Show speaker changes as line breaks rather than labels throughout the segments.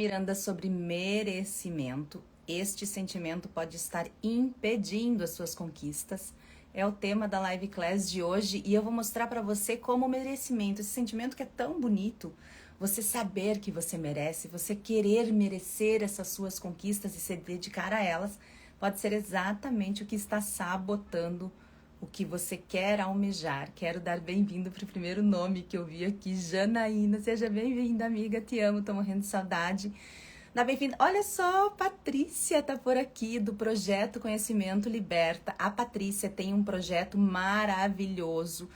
Miranda sobre merecimento. Este sentimento pode estar impedindo as suas conquistas. É o tema da live class de hoje e eu vou mostrar para você como o merecimento, esse sentimento que é tão bonito, você saber que você merece, você querer merecer essas suas conquistas e se dedicar a elas, pode ser exatamente o que está sabotando o que você quer almejar. Quero dar bem-vindo para o primeiro nome que eu vi aqui, Janaína. Seja bem-vinda, amiga. Te amo, tô morrendo de saudade. Dá bem-vinda. Olha só, Patrícia tá por aqui, do Projeto Conhecimento Liberta. A Patrícia tem um projeto maravilhoso,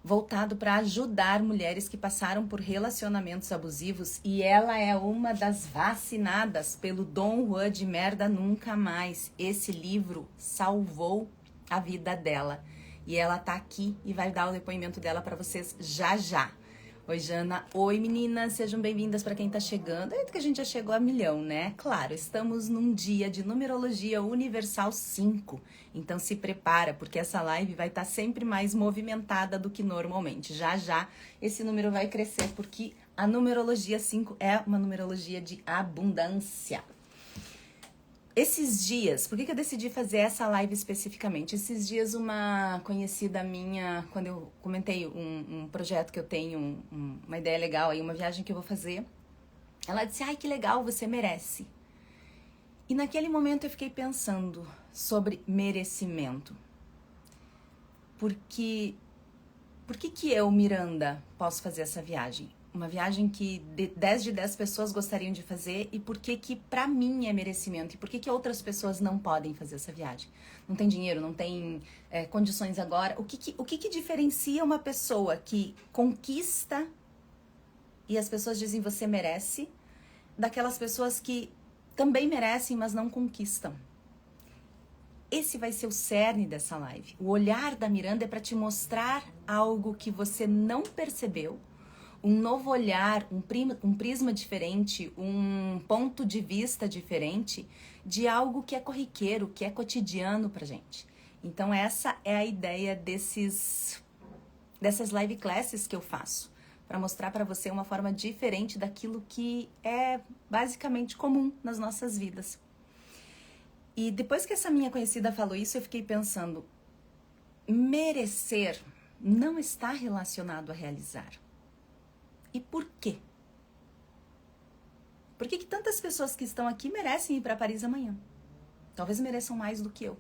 voltado para ajudar mulheres que passaram por relacionamentos abusivos, e ela é uma das vacinadas pelo Dom Juan de Merda Nunca Mais. Esse livro salvou a vida dela. E ela tá aqui e vai dar o depoimento dela para vocês já já. Oi, Jana. Oi, meninas. Sejam bem-vindas para quem tá chegando. É que a gente já chegou a 1.000.000, né? Claro, estamos num dia de Numerologia Universal 5. Então se prepara, porque essa live vai estar sempre mais movimentada do que normalmente. Já já esse número vai crescer, porque a Numerologia 5 é uma numerologia de abundância. Esses dias, por que eu decidi fazer essa live especificamente? Esses dias uma conhecida minha, quando eu comentei um projeto que eu tenho, uma ideia legal aí, uma viagem que eu vou fazer, ela disse, ai que legal, você merece. E naquele momento eu fiquei pensando sobre merecimento. Por que eu, Miranda, posso fazer essa viagem? Uma viagem que 10 de 10 pessoas gostariam de fazer, e por que pra mim é merecimento? E por que outras pessoas não podem fazer essa viagem? Não tem dinheiro, não tem condições agora. O que diferencia uma pessoa que conquista e as pessoas dizem você merece, daquelas pessoas que também merecem, mas não conquistam? Esse vai ser o cerne dessa live. O olhar da Miranda é para te mostrar algo que você não percebeu, um novo olhar, um prisma diferente, um ponto de vista diferente de algo que é corriqueiro, que é cotidiano pra gente. Então essa é a ideia dessas live classes que eu faço, para mostrar para você uma forma diferente daquilo que é basicamente comum nas nossas vidas. E depois que essa minha conhecida falou isso, eu fiquei pensando, merecer não está relacionado a realizar. E por quê? Por que tantas pessoas que estão aqui merecem ir para Paris amanhã? Talvez mereçam mais do que eu.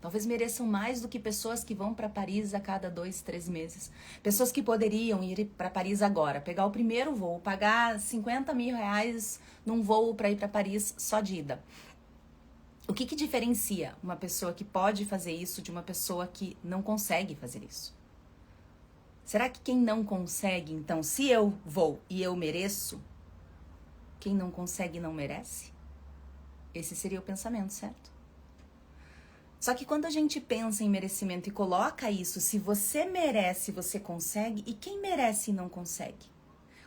Talvez mereçam mais do que pessoas que vão para Paris a cada 2, 3 meses. Pessoas que poderiam ir para Paris agora, pegar o primeiro voo, pagar 50 mil reais num voo para ir para Paris só de ida. O que diferencia uma pessoa que pode fazer isso de uma pessoa que não consegue fazer isso? Será que quem não consegue, então, se eu vou e eu mereço, quem não consegue não merece? Esse seria o pensamento, certo? Só que quando a gente pensa em merecimento e coloca isso, se você merece, você consegue, e quem merece e não consegue?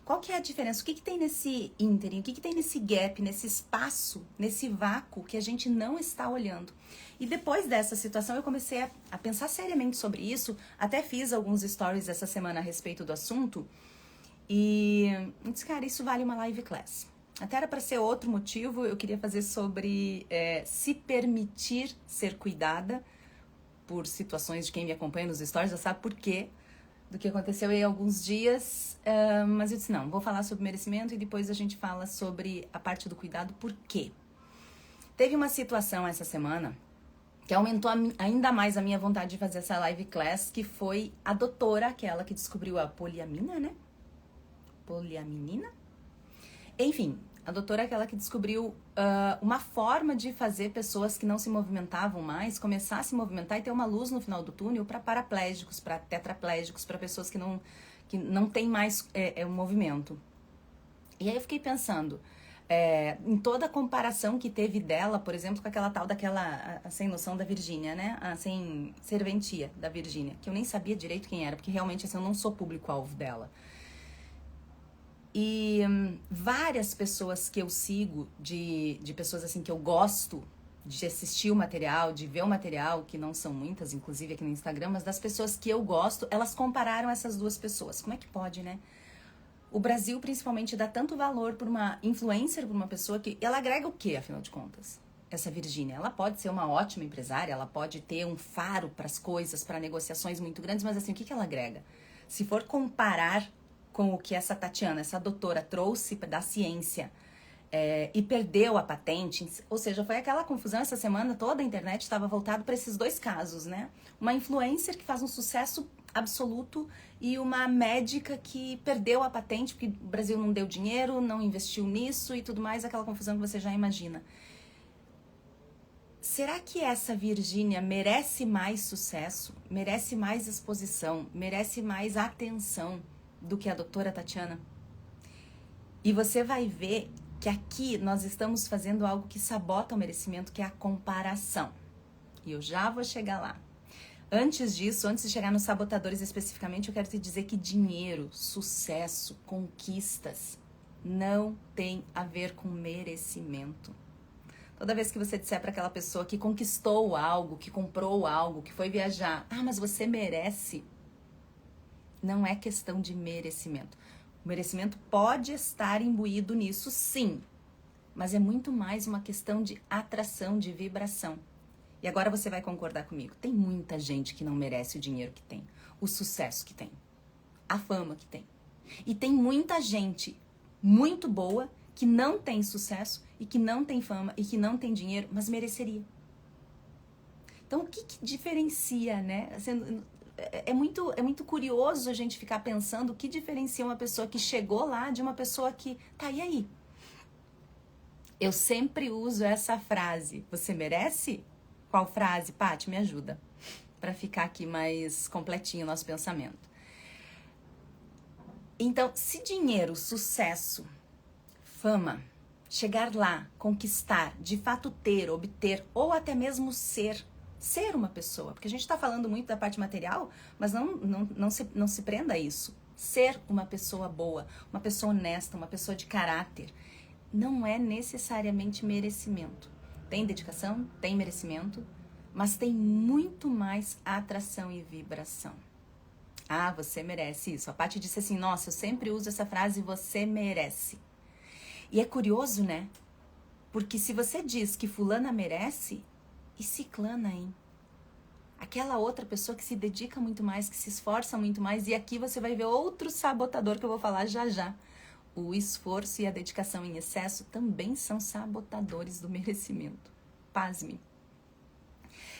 Qual que é a diferença? O que tem nesse ínterim? O que tem nesse gap, nesse espaço, nesse vácuo que a gente não está olhando? E depois dessa situação eu comecei a pensar seriamente sobre isso, até fiz alguns stories essa semana a respeito do assunto, e disse, cara, isso vale uma live class. Até era para ser outro motivo, eu queria fazer sobre se permitir ser cuidada por situações de quem me acompanha nos stories, já sabe por quê, do que aconteceu aí há alguns dias, mas eu disse, não, vou falar sobre merecimento e depois a gente fala sobre a parte do cuidado, por quê? Teve uma situação essa semana que aumentou ainda mais a minha vontade de fazer essa live class, que foi a doutora, aquela que descobriu a poliamina, né? Poliaminina? Enfim, a doutora, aquela que descobriu uma forma de fazer pessoas que não se movimentavam mais começar a se movimentar e ter uma luz no final do túnel para paraplégicos, para tetraplégicos, para pessoas que não têm mais um movimento. E aí eu fiquei pensando em toda a comparação que teve dela, por exemplo, com aquela tal daquela sem noção da Virgínia, né? A sem serventia da Virgínia, que eu nem sabia direito quem era, porque realmente assim, eu não sou público-alvo dela. E várias pessoas que eu sigo, de pessoas assim que eu gosto de assistir o material, de ver o material, que não são muitas, inclusive aqui no Instagram, mas das pessoas que eu gosto, elas compararam essas duas pessoas. Como é que pode, né? O Brasil, principalmente, dá tanto valor por uma influencer, por uma pessoa que... Ela agrega o quê, afinal de contas? Essa Virgínia, ela pode ser uma ótima empresária, ela pode ter um faro para as coisas, para negociações muito grandes, mas assim, o que ela agrega? Se for comparar com o que essa Tatiana, essa doutora, trouxe da ciência e perdeu a patente, ou seja, foi aquela confusão essa semana, toda a internet estava voltada para esses dois casos, né? Uma influencer que faz um sucesso absoluto e uma médica que perdeu a patente porque o Brasil não deu dinheiro, não investiu nisso e tudo mais, aquela confusão que você já imagina. Será que essa Virgínia merece mais sucesso, merece mais exposição, merece mais atenção do que a doutora Tatiana? E você vai ver que aqui nós estamos fazendo algo que sabota o merecimento, que é a comparação. E eu já vou chegar lá. Antes disso, antes de chegar nos sabotadores especificamente, eu quero te dizer que dinheiro, sucesso, conquistas não tem a ver com merecimento. Toda vez que você disser para aquela pessoa que conquistou algo, que comprou algo, que foi viajar, mas você merece, não é questão de merecimento. O merecimento pode estar imbuído nisso, sim, mas é muito mais uma questão de atração, de vibração. E agora você vai concordar comigo. Tem muita gente que não merece o dinheiro que tem, o sucesso que tem, a fama que tem. E tem muita gente muito boa que não tem sucesso e que não tem fama e que não tem dinheiro, mas mereceria. Então, o que diferencia, né? Assim, é muito curioso a gente ficar pensando o que diferencia uma pessoa que chegou lá de uma pessoa que... Tá, e aí? Eu sempre uso essa frase. Você merece? Qual frase? Paty, me ajuda. Para ficar aqui mais completinho o nosso pensamento. Então, se dinheiro, sucesso, fama, chegar lá, conquistar, de fato ter, obter, ou até mesmo ser uma pessoa. Porque a gente está falando muito da parte material, mas não se prenda a isso. Ser uma pessoa boa, uma pessoa honesta, uma pessoa de caráter, não é necessariamente merecimento. Tem dedicação, tem merecimento, mas tem muito mais atração e vibração. Você merece isso. A Paty disse assim, nossa, eu sempre uso essa frase, você merece. E é curioso, né? Porque se você diz que fulana merece, e ciclana, hein? Aquela outra pessoa que se dedica muito mais, que se esforça muito mais, e aqui você vai ver outro sabotador que eu vou falar já já. O esforço e a dedicação em excesso também são sabotadores do merecimento. Pasme.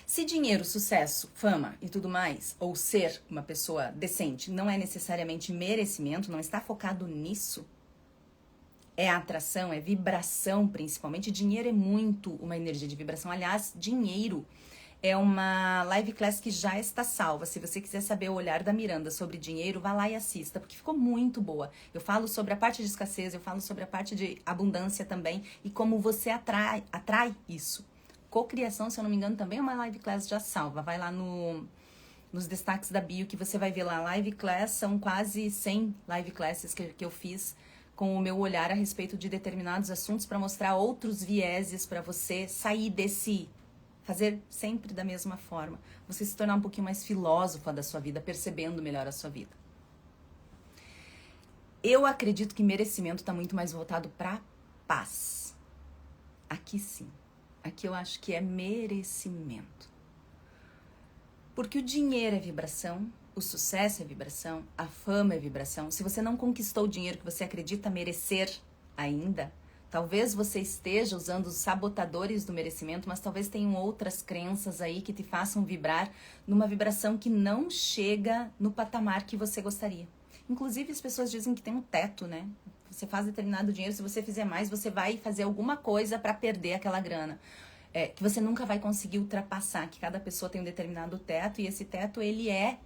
Se dinheiro, sucesso, fama e tudo mais, ou ser uma pessoa decente, não é necessariamente merecimento, não está focado nisso, é atração, é vibração principalmente. Dinheiro é muito uma energia de vibração. Aliás, dinheiro é uma live class que já está salva. Se você quiser saber o olhar da Miranda sobre dinheiro, vá lá e assista, porque ficou muito boa. Eu falo sobre a parte de escassez, eu falo sobre a parte de abundância também e como você atrai isso. Cocriação, se eu não me engano, também é uma live class já salva. Vai lá nos destaques da bio que você vai ver lá. Live class, são quase 100 live classes que eu fiz com o meu olhar a respeito de determinados assuntos para mostrar outros vieses para você sair desse... Fazer sempre da mesma forma. Você se tornar um pouquinho mais filósofa da sua vida, percebendo melhor a sua vida. Eu acredito que merecimento está muito mais voltado para paz. Aqui sim. Aqui eu acho que é merecimento. Porque o dinheiro é vibração, o sucesso é vibração, a fama é vibração. Se você não conquistou o dinheiro que você acredita merecer ainda... Talvez você esteja usando os sabotadores do merecimento, mas talvez tenham outras crenças aí que te façam vibrar numa vibração que não chega no patamar que você gostaria. Inclusive, as pessoas dizem que tem um teto, né? Você faz determinado dinheiro, se você fizer mais, você vai fazer alguma coisa para perder aquela grana. Que você nunca vai conseguir ultrapassar, que cada pessoa tem um determinado teto, e esse teto, ele é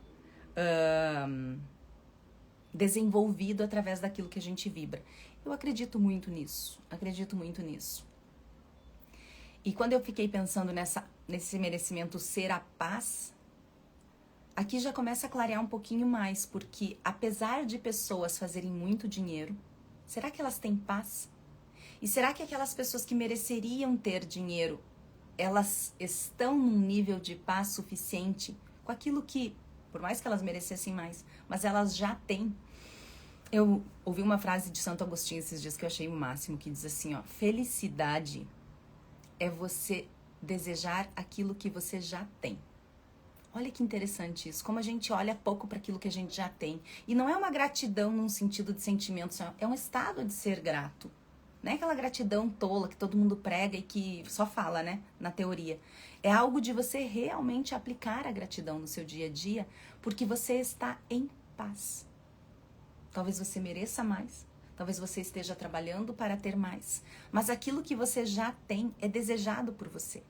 desenvolvido através daquilo que a gente vibra. Eu acredito muito nisso, E quando eu fiquei pensando nesse merecimento ser a paz, aqui já começa a clarear um pouquinho mais, porque apesar de pessoas fazerem muito dinheiro, será que elas têm paz? E será que aquelas pessoas que mereceriam ter dinheiro, elas estão num nível de paz suficiente com aquilo que, por mais que elas merecessem mais, mas elas já têm? Eu ouvi uma frase de Santo Agostinho esses dias que eu achei o máximo, que diz assim, ó: felicidade é você desejar aquilo que você já tem. Olha que interessante isso, como a gente olha pouco para aquilo que a gente já tem. E não é uma gratidão num sentido de sentimento, é um estado de ser grato. Não é aquela gratidão tola que todo mundo prega e que só fala, né, na teoria. É algo de você realmente aplicar a gratidão no seu dia a dia, porque você está em paz. Talvez você mereça mais, talvez você esteja trabalhando para ter mais, mas aquilo que você já tem é desejado por você.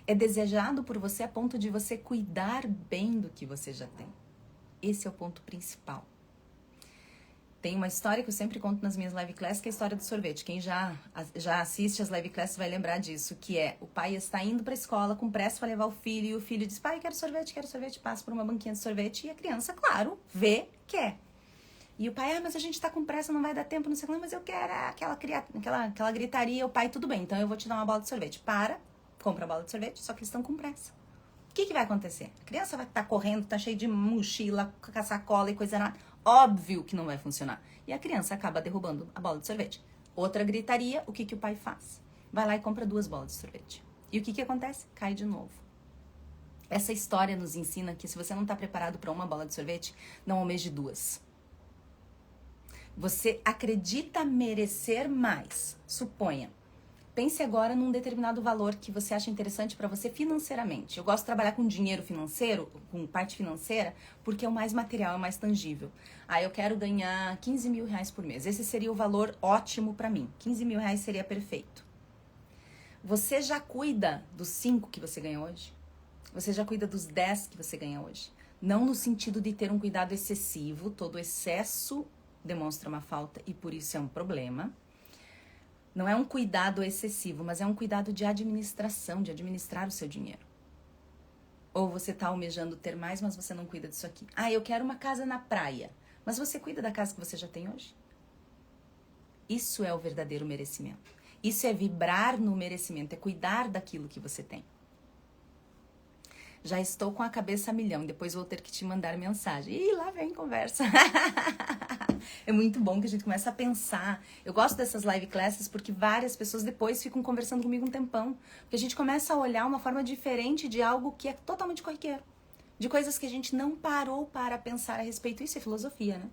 É desejado por você a ponto de você cuidar bem do que você já tem. Esse é o ponto principal. Tem uma história que eu sempre conto nas minhas live classes, que é a história do sorvete. Quem já assiste as live classes vai lembrar disso, que é: o pai está indo para a escola com pressa para levar o filho, e o filho diz: pai, quero sorvete, passa por uma banquinha de sorvete, e a criança, claro, vê, quer. E o pai: mas a gente tá com pressa, não vai dar tempo, não sei o que, mas eu quero aquela gritaria. O pai: tudo bem, então eu vou te dar uma bola de sorvete. Compra a bola de sorvete, só que eles estão com pressa. O que vai acontecer? A criança vai estar correndo, tá cheia de mochila, com a sacola e coisa nada. Óbvio que não vai funcionar. E a criança acaba derrubando a bola de sorvete. Outra gritaria, o que o pai faz? Vai lá e compra 2 bolas de sorvete. E o que acontece? Cai de novo. Essa história nos ensina que se você não está preparado para uma bola de sorvete, não almeje 2. Você acredita merecer mais. Suponha. Pense agora num determinado valor que você acha interessante para você financeiramente. Eu gosto de trabalhar com dinheiro financeiro, com parte financeira, porque é o mais material, é o mais tangível. Eu quero ganhar 15 mil reais por mês. Esse seria o valor ótimo para mim. 15 mil reais seria perfeito. Você já cuida dos 5 que você ganha hoje? Você já cuida dos 10 que você ganha hoje? Não no sentido de ter um cuidado excessivo. Todo excesso demonstra uma falta e por isso é um problema. Não é um cuidado excessivo, mas é um cuidado de administração, de administrar o seu dinheiro. Ou você está almejando ter mais, mas você não cuida disso aqui. Eu quero uma casa na praia. Mas você cuida da casa que você já tem hoje? Isso é o verdadeiro merecimento. Isso é vibrar no merecimento, é cuidar daquilo que você tem. Já estou com a cabeça a milhão, depois vou ter que te mandar mensagem. Ih, lá vem conversa. É muito bom que a gente começa a pensar. Eu gosto dessas live classes porque várias pessoas depois ficam conversando comigo um tempão. Porque a gente começa a olhar uma forma diferente de algo que é totalmente corriqueiro. De coisas que a gente não parou para pensar a respeito. Isso é filosofia, né?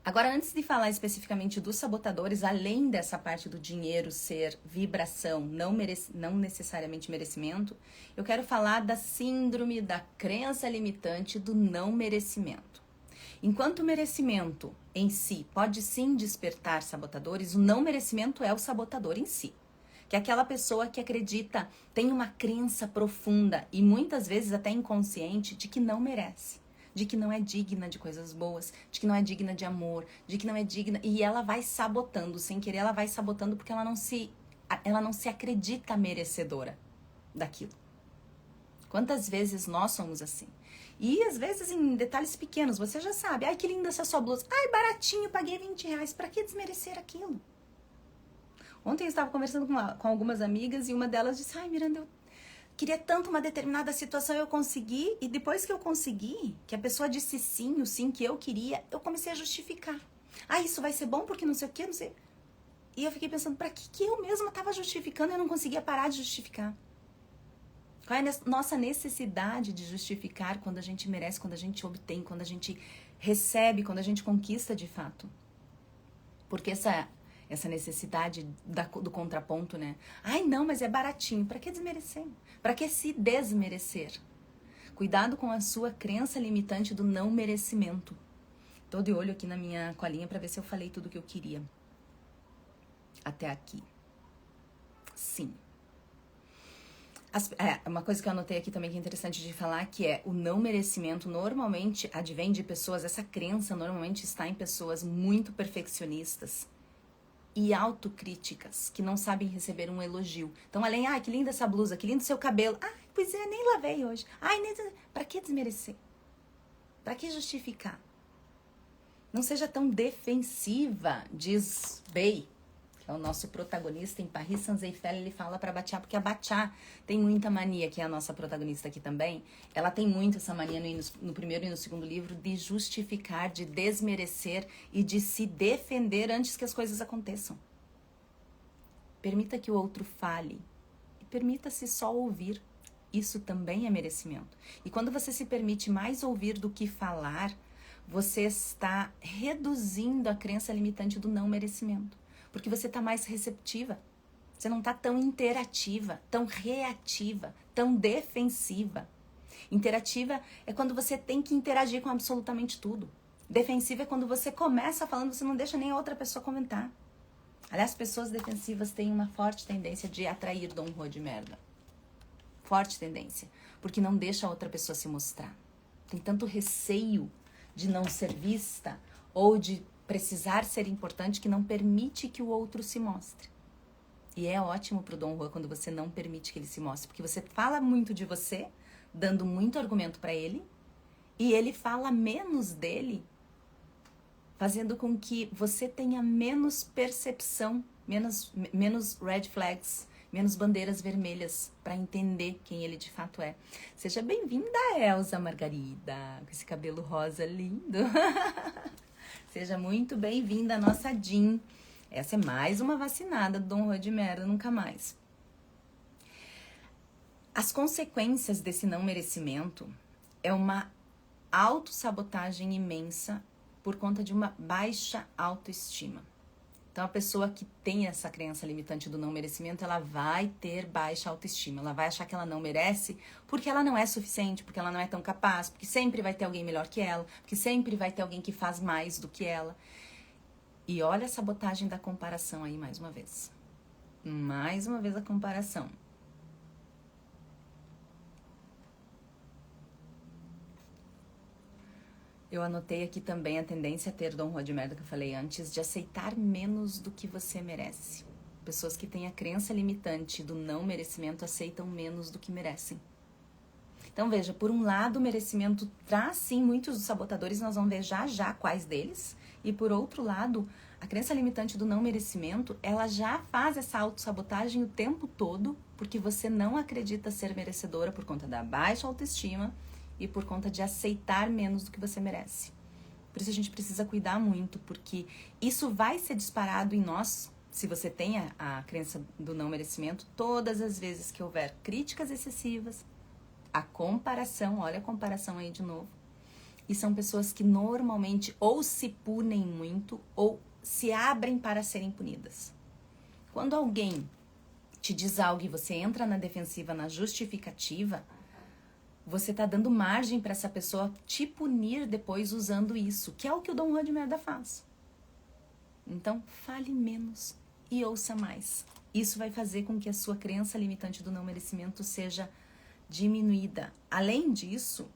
Agora, antes de falar especificamente dos sabotadores, além dessa parte do dinheiro ser vibração, não necessariamente merecimento, eu quero falar da síndrome da crença limitante do não merecimento. Enquanto o merecimento em si pode sim despertar sabotadores, o não merecimento é o sabotador em si. Que é aquela pessoa que acredita, tem uma crença profunda e muitas vezes até inconsciente de que não merece. De que não é digna de coisas boas, de que não é digna de amor, de que não é digna... E ela vai sabotando, sem querer ela vai sabotando porque ela não se acredita merecedora daquilo. Quantas vezes nós somos assim? E às vezes em detalhes pequenos, você já sabe. Ai, que linda essa sua blusa. Ai, baratinho, paguei 20 reais. Pra que desmerecer aquilo? Ontem eu estava conversando com algumas amigas e uma delas disse: ai, Miranda, eu queria tanto uma determinada situação, eu consegui. E depois que eu consegui, que a pessoa disse sim, o sim que eu queria, eu comecei a justificar. Isso vai ser bom porque não sei o que, não sei. E eu fiquei pensando, pra que eu mesma estava justificando e eu não conseguia parar de justificar? Qual é a nossa necessidade de justificar quando a gente merece, quando a gente obtém, quando a gente recebe, quando a gente conquista de fato? Porque essa necessidade do contraponto, né? Ai, não, mas é baratinho. Pra que desmerecer? Pra que se desmerecer? Cuidado com a sua crença limitante do não merecimento. Tô de olho aqui na minha colinha pra ver se eu falei tudo o que eu queria. Até aqui. Sim. Uma coisa que eu anotei aqui também que é interessante de falar, que é o não merecimento normalmente advém de pessoas, essa crença normalmente está em pessoas muito perfeccionistas e autocríticas, que não sabem receber um elogio. Então, além, que linda essa blusa, que lindo seu cabelo. Pois é, nem lavei hoje. Pra que desmerecer? Pra que justificar? Não seja tão defensiva, diz Bey. é o nosso protagonista em Paris Saint-Exupéry, ele fala para Batiá, porque a Batiá tem muita mania, que é a nossa protagonista aqui também, ela tem muito essa mania no primeiro e no segundo livro de justificar, de desmerecer e de se defender antes que as coisas aconteçam. Permita que o outro fale e permita-se só ouvir. Isso também é merecimento. E quando você se permite mais ouvir do que falar, você está reduzindo a crença limitante do não merecimento. Porque você está mais receptiva. Você não está tão interativa, tão reativa, tão defensiva. Interativa é quando você tem que interagir com absolutamente tudo. Defensiva é quando você começa falando, você não deixa nem a outra pessoa comentar. Aliás, pessoas defensivas têm uma forte tendência de atrair Dom Juan de merda. Forte tendência. Porque não deixa a outra pessoa se mostrar. Tem tanto receio de não ser vista ou de precisar ser importante que não permite que o outro se mostre. E é ótimo pro Dom Juan quando você não permite que ele se mostre. Porque você fala muito de você, dando muito argumento para ele, e ele fala menos dele, fazendo com que você tenha menos percepção, menos red flags, menos bandeiras vermelhas para entender quem ele de fato é. Seja bem-vinda, Elza Margarida, com esse cabelo rosa lindo. Seja muito bem-vinda, nossa Jean. Essa é mais uma vacinada do Dom Juan de merda, nunca mais. As consequências desse não merecimento é uma autossabotagem imensa por conta de uma baixa autoestima. Então, a pessoa que tem essa crença limitante do não merecimento, ela vai ter baixa autoestima. Ela vai achar que ela não merece porque ela não é suficiente, porque ela não é tão capaz, porque sempre vai ter alguém melhor que ela, porque sempre vai ter alguém que faz mais do que ela. E olha a sabotagem da comparação aí mais uma vez. Mais uma vez a comparação. Eu anotei aqui também a tendência a ter Dom Juan de merda que eu falei antes, de aceitar menos do que você merece. Pessoas que têm a crença limitante do não merecimento aceitam menos do que merecem. Então veja, por um lado o merecimento traz sim muitos dos sabotadores, nós vamos ver já quais deles. E por outro lado, a crença limitante do não merecimento, ela já faz essa autossabotagem o tempo todo, porque você não acredita ser merecedora por conta da baixa autoestima, e por conta de aceitar menos do que você merece. Por isso a gente precisa cuidar muito, porque isso vai ser disparado em nós, se você tem a crença do não merecimento, todas as vezes que houver críticas excessivas, a comparação, olha a comparação aí de novo, e são pessoas que normalmente ou se punem muito ou se abrem para serem punidas. Quando alguém te diz algo e você entra na defensiva, na justificativa, você tá dando margem para essa pessoa te punir depois usando isso, que é o que o Dom Juan de merda faz. Então, fale menos e ouça mais. Isso vai fazer com que a sua crença limitante do não merecimento seja diminuída. Além disso,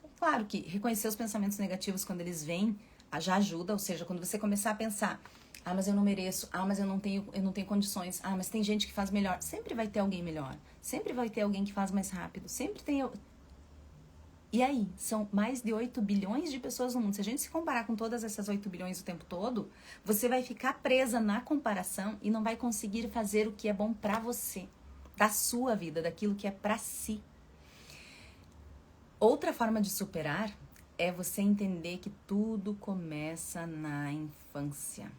é claro que reconhecer os pensamentos negativos quando eles vêm já ajuda, ou seja, quando você começar a pensar, mas eu não mereço, mas eu não tenho condições, mas tem gente que faz melhor. Sempre vai ter alguém melhor, sempre vai ter alguém que faz mais rápido, sempre tem... E aí, são mais de 8 bilhões de pessoas no mundo. Se a gente se comparar com todas essas 8 bilhões o tempo todo, você vai ficar presa na comparação e não vai conseguir fazer o que é bom pra você, da sua vida, daquilo que é pra si. Outra forma de superar é você entender que tudo começa na infância.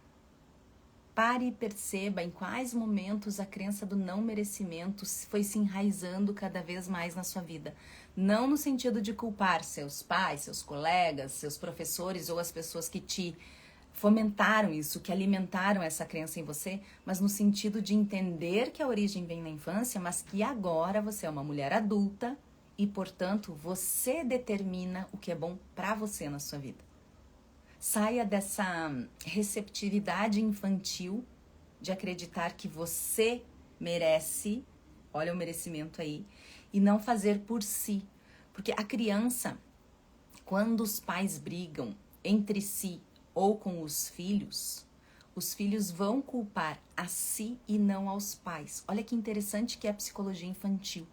Pare e perceba em quais momentos a crença do não merecimento foi se enraizando cada vez mais na sua vida. Não no sentido de culpar seus pais, seus colegas, seus professores ou as pessoas que te fomentaram isso, que alimentaram essa crença em você, mas no sentido de entender que a origem vem na infância, mas que agora você é uma mulher adulta e, portanto, você determina o que é bom pra você na sua vida. Saia dessa receptividade infantil de acreditar que você merece, olha o merecimento aí, e não fazer por si. Porque a criança, quando os pais brigam entre si ou com os filhos vão culpar a si e não aos pais. Olha que interessante que é a psicologia infantil.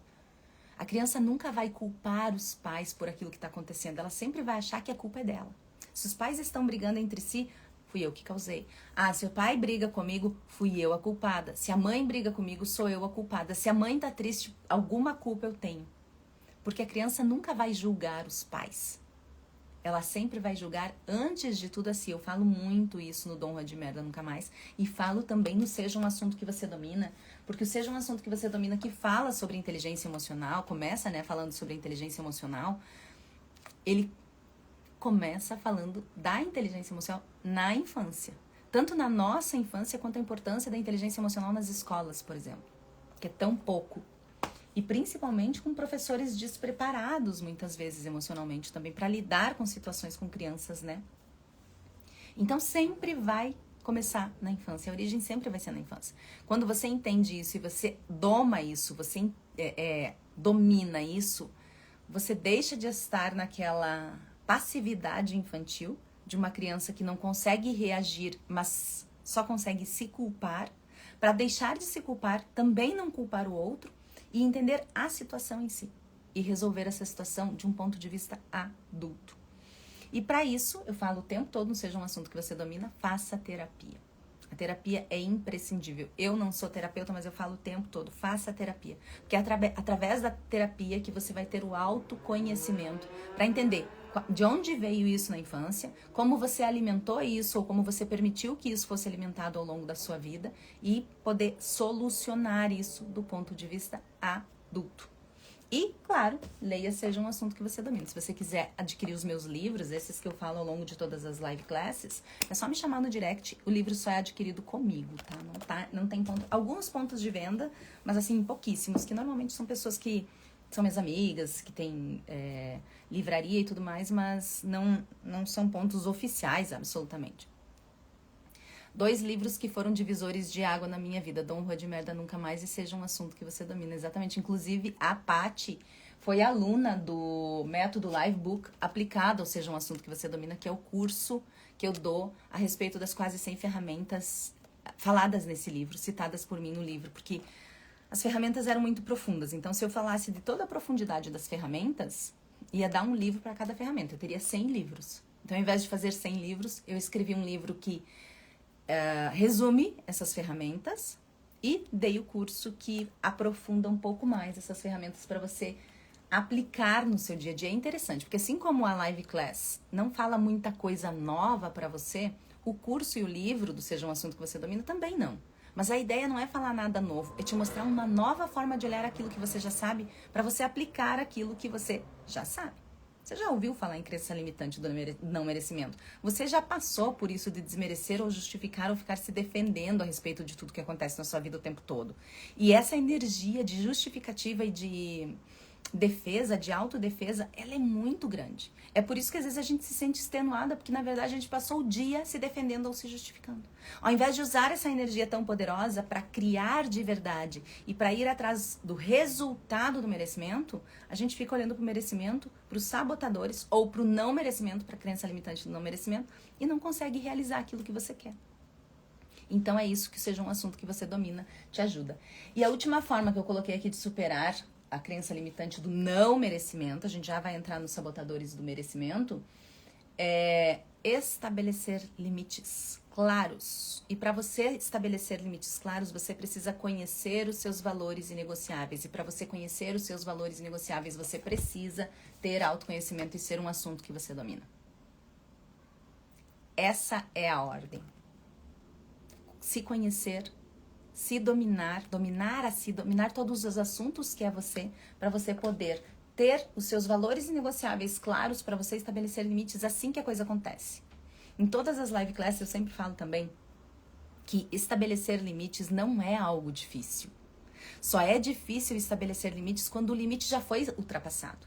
A criança nunca vai culpar os pais por aquilo que está acontecendo, ela sempre vai achar que a culpa é dela. Se os pais estão brigando entre si, fui eu que causei. Ah, se o pai briga comigo, fui eu a culpada. Se a mãe briga comigo, sou eu a culpada. Se a mãe tá triste, alguma culpa eu tenho. Porque a criança nunca vai julgar os pais. Ela sempre vai julgar, antes de tudo, assim. Eu falo muito isso no Dom Rua de Merda Nunca Mais. E falo também no Seja um Assunto que Você Domina. Porque o Seja um Assunto que Você Domina, que fala sobre inteligência emocional, começa, né, falando sobre inteligência emocional, ele começa falando da inteligência emocional na infância. Tanto na nossa infância, quanto a importância da inteligência emocional nas escolas, por exemplo. Que é tão pouco. E principalmente com professores despreparados, muitas vezes, emocionalmente também, para lidar com situações com crianças, né? Então, sempre vai começar na infância. A origem sempre vai ser na infância. Quando você entende isso e você doma isso, você domina isso, você deixa de estar naquela passividade infantil de uma criança que não consegue reagir, mas só consegue se culpar, para deixar de se culpar, também não culpar o outro, e entender a situação em si. E resolver essa situação de um ponto de vista adulto. E para isso, eu falo o tempo todo, não seja um assunto que você domina, faça terapia. A terapia é imprescindível. Eu não sou terapeuta, mas eu falo o tempo todo, faça terapia. Porque é através da terapia que você vai ter o autoconhecimento para entender de onde veio isso na infância, como você alimentou isso ou como você permitiu que isso fosse alimentado ao longo da sua vida e poder solucionar isso do ponto de vista adulto. E, claro, leia Seja um Assunto que Você Domina. Se você quiser adquirir os meus livros, esses que eu falo ao longo de todas as live classes, é só me chamar no direct. O livro só é adquirido comigo, tá? Não tem alguns pontos de venda, mas assim, pouquíssimos, que normalmente são pessoas que são minhas amigas, que têm livraria e tudo mais, mas não são pontos oficiais, absolutamente. 2 livros que foram divisores de água na minha vida, Dom Rua de Merda Nunca Mais e Seja um Assunto que Você Domina. Exatamente. Inclusive, a Paty foi aluna do método Livebook aplicado ao Seja um Assunto que Você Domina, que é o curso que eu dou a respeito das quase 100 ferramentas faladas nesse livro, citadas por mim no livro, porque as ferramentas eram muito profundas. Então, se eu falasse de toda a profundidade das ferramentas, ia dar um livro para cada ferramenta. Eu teria 100 livros. Então, ao invés de fazer 100 livros, eu escrevi um livro que resume essas ferramentas e dei o curso que aprofunda um pouco mais essas ferramentas para você aplicar no seu dia a dia. É interessante, porque assim como a Live Class não fala muita coisa nova para você, o curso e o livro do Seja um Assunto que Você Domina também não. Mas a ideia não é falar nada novo, é te mostrar uma nova forma de olhar aquilo que você já sabe para você aplicar aquilo que você já sabe. Você já ouviu falar em crença limitante do não merecimento? Você já passou por isso de desmerecer ou justificar ou ficar se defendendo a respeito de tudo que acontece na sua vida o tempo todo. E essa energia de justificativa e de defesa, de autodefesa, ela é muito grande. É por isso que às vezes a gente se sente extenuada, porque na verdade a gente passou o dia se defendendo ou se justificando. Ao invés de usar essa energia tão poderosa para criar de verdade e para ir atrás do resultado do merecimento, a gente fica olhando para o merecimento, para os sabotadores ou para o não merecimento, para a crença limitante do não merecimento e não consegue realizar aquilo que você quer. Então é isso que Seja um Assunto que Você Domina te ajuda. E a última forma que eu coloquei aqui de superar a crença limitante do não merecimento, a gente já vai entrar nos sabotadores do merecimento, é estabelecer limites claros. E para você estabelecer limites claros, você precisa conhecer os seus valores inegociáveis. E para você conhecer os seus valores inegociáveis, você precisa ter autoconhecimento e ser um assunto que você domina. Essa é a ordem. Se conhecer, se dominar, dominar a si, dominar todos os assuntos que é você, para você poder ter os seus valores inegociáveis claros, para você estabelecer limites assim que a coisa acontece. Em todas as live classes eu sempre falo também que estabelecer limites não é algo difícil. Só é difícil estabelecer limites quando o limite já foi ultrapassado.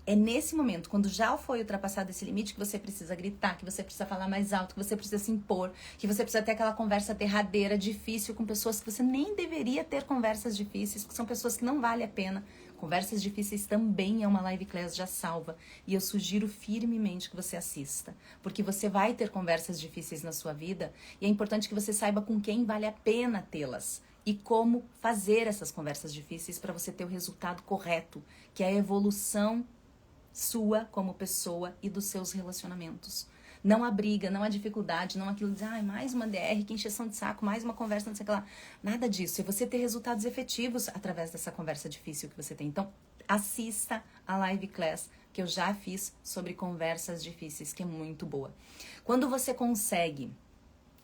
É nesse momento, quando já foi ultrapassado esse limite, que você precisa gritar, que você precisa falar mais alto, que você precisa se impor, que você precisa ter aquela conversa derradeira, difícil, com pessoas que você nem deveria ter conversas difíceis, que são pessoas que não vale a pena. Conversas difíceis também é uma live class já salva. E eu sugiro firmemente que você assista, porque você vai ter conversas difíceis na sua vida e é importante que você saiba com quem vale a pena tê-las. E como fazer essas conversas difíceis para você ter o resultado correto, que é a evolução sua como pessoa e dos seus relacionamentos. Não a briga, não a dificuldade, não aquilo de dizer, mais uma DR, que encheção de saco, mais uma conversa, não sei o que lá. Nada disso. É você ter resultados efetivos através dessa conversa difícil que você tem. Então, assista a live class que eu já fiz sobre conversas difíceis, que é muito boa. Quando você consegue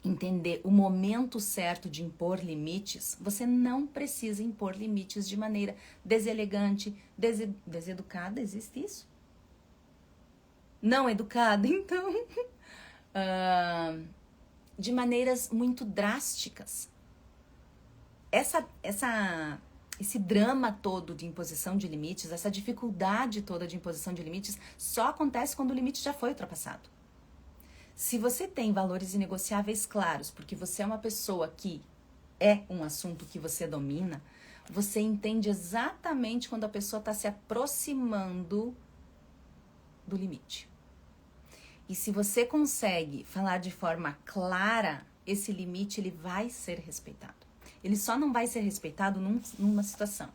entender o momento certo de impor limites, você não precisa impor limites de maneira deselegante, deseducada, existe isso? Não educada, então, de maneiras muito drásticas. Esse drama todo de imposição de limites, essa dificuldade toda de imposição de limites, só acontece quando o limite já foi ultrapassado. Se você tem valores inegociáveis claros, porque você é uma pessoa que é um assunto que você domina, você entende exatamente quando a pessoa está se aproximando do limite. E se você consegue falar de forma clara, esse limite ele vai ser respeitado. Ele só não vai ser respeitado numa situação.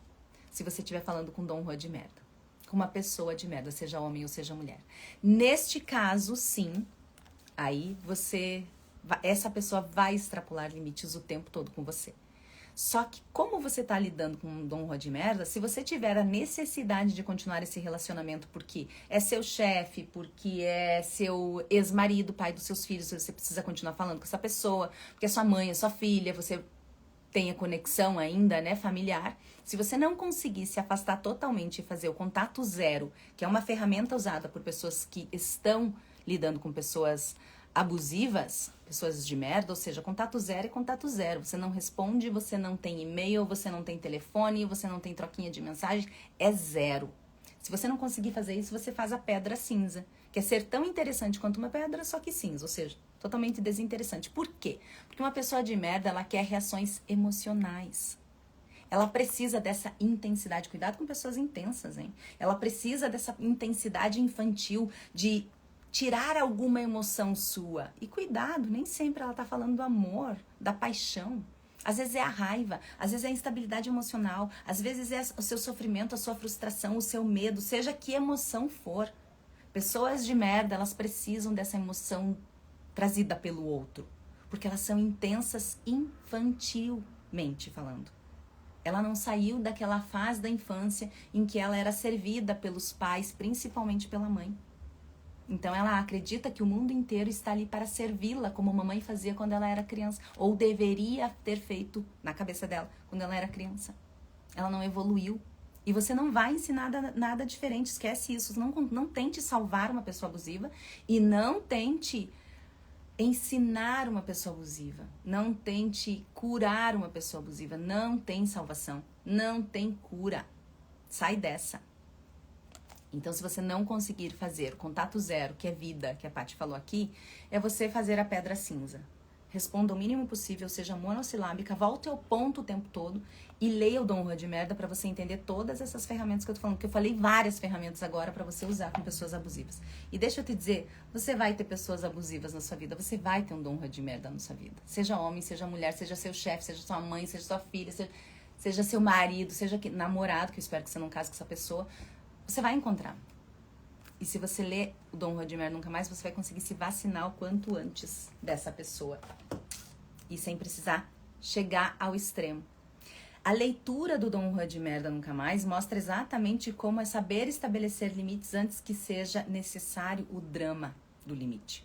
Se você estiver falando com Dom Juan de merda. Com uma pessoa de merda, seja homem ou seja mulher. Neste caso, sim, aí essa pessoa vai extrapolar limites o tempo todo com você. Só que como você tá lidando com um Dom Juan de merda, se você tiver a necessidade de continuar esse relacionamento porque é seu chefe, porque é seu ex-marido, pai dos seus filhos, você precisa continuar falando com essa pessoa, porque é sua mãe, é sua filha, você tem a conexão ainda, né, familiar. Se você não conseguir se afastar totalmente e fazer o contato zero, que é uma ferramenta usada por pessoas que estão lidando com pessoas abusivas, pessoas de merda, ou seja, contato zero é contato zero. Você não responde, você não tem e-mail, você não tem telefone, você não tem troquinha de mensagem, é zero. Se você não conseguir fazer isso, você faz a pedra cinza, que é ser tão interessante quanto uma pedra, só que cinza, ou seja, totalmente desinteressante. Por quê? Porque uma pessoa de merda, ela quer reações emocionais. Ela precisa dessa intensidade. Cuidado com pessoas intensas, hein? Ela precisa dessa intensidade infantil de tirar alguma emoção sua. E cuidado, nem sempre ela tá falando do amor, da paixão. Às vezes é a raiva, às vezes é a instabilidade emocional, às vezes é o seu sofrimento, a sua frustração, o seu medo, seja que emoção for. Pessoas de merda, elas precisam dessa emoção trazida pelo outro, porque elas são intensas infantilmente falando. Ela não saiu daquela fase da infância em que ela era servida pelos pais, principalmente pela mãe. Então ela acredita que o mundo inteiro está ali para servi-la, como a mamãe fazia quando ela era criança, ou deveria ter feito na cabeça dela quando ela era criança. Ela não evoluiu. E você não vai ensinar nada diferente, esquece isso. Não tente salvar uma pessoa abusiva e não tente ensinar uma pessoa abusiva. Não tente curar uma pessoa abusiva. Não tem salvação. Não tem cura. Sai dessa. Então, se você não conseguir fazer contato zero, que é vida, que a Paty falou aqui, é você fazer a pedra cinza. Responda o mínimo possível, seja monossilábica, volte ao ponto o tempo todo e leia o Dom Juan de merda para você entender todas essas ferramentas que eu tô falando, porque eu falei várias ferramentas agora para você usar com pessoas abusivas. E deixa eu te dizer, você vai ter pessoas abusivas na sua vida, você vai ter um Dom Juan de merda na sua vida. Seja homem, seja mulher, seja seu chefe, seja sua mãe, seja sua filha, seja seu marido, seja namorado, que eu espero que você não case com essa pessoa. Você vai encontrar. E se você ler o Dom Juan de merda nunca mais, você vai conseguir se vacinar o quanto antes dessa pessoa. E sem precisar chegar ao extremo. A leitura do Dom Juan de merda nunca mais mostra exatamente como é saber estabelecer limites antes que seja necessário o drama do limite.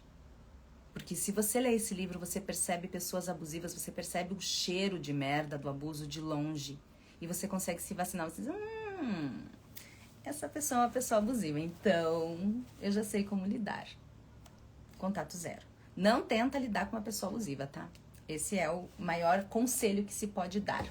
Porque se você lê esse livro, você percebe pessoas abusivas, você percebe o cheiro de merda do abuso de longe. E você consegue se vacinar. Você diz, essa pessoa é uma pessoa abusiva, então eu já sei como lidar. Contato zero. Não tenta lidar com uma pessoa abusiva, tá? Esse é o maior conselho que se pode dar.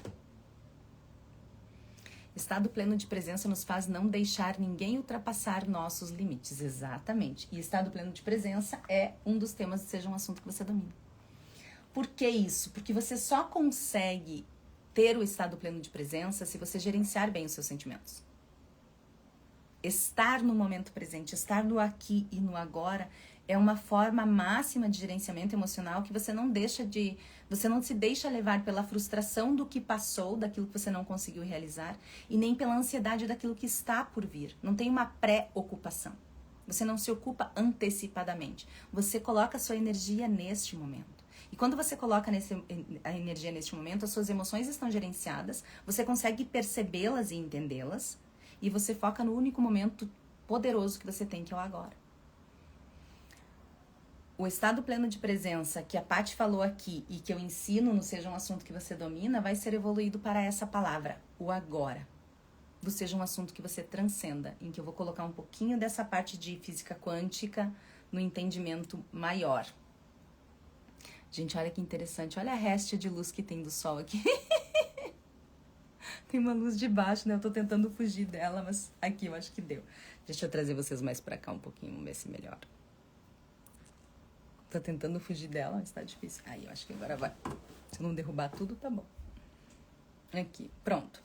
Estado pleno de presença nos faz não deixar ninguém ultrapassar nossos limites. Exatamente. E estado pleno de presença é um dos temas, seja um assunto que você domina. Por que isso? Porque você só consegue ter o estado pleno de presença se você gerenciar bem os seus sentimentos. Estar no momento presente, estar no aqui e no agora é uma forma máxima de gerenciamento emocional que você não se deixa levar pela frustração do que passou, daquilo que você não conseguiu realizar e nem pela ansiedade daquilo que está por vir. Não tem uma pré-ocupação. Você não se ocupa antecipadamente. Você coloca a sua energia neste momento. E quando você coloca a energia neste momento, as suas emoções estão gerenciadas, você consegue percebê-las e entendê-las, e você foca no único momento poderoso que você tem, que é o agora. O estado pleno de presença que a Paty falou aqui e que eu ensino no Seja um Assunto que Você Domina vai ser evoluído para essa palavra, o agora. Do Seja um Assunto que Você Transcenda, em que eu vou colocar um pouquinho dessa parte de física quântica no entendimento maior. Gente, olha que interessante, olha a réstia de luz que tem do sol aqui. Tem uma luz de baixo, né? Eu tô tentando fugir dela, mas aqui eu acho que deu. Deixa eu trazer vocês mais pra cá um pouquinho, vamos ver se melhora. Tô tentando fugir dela, mas tá difícil. Aí, eu acho que agora vai. Se não derrubar tudo, tá bom. Aqui, pronto.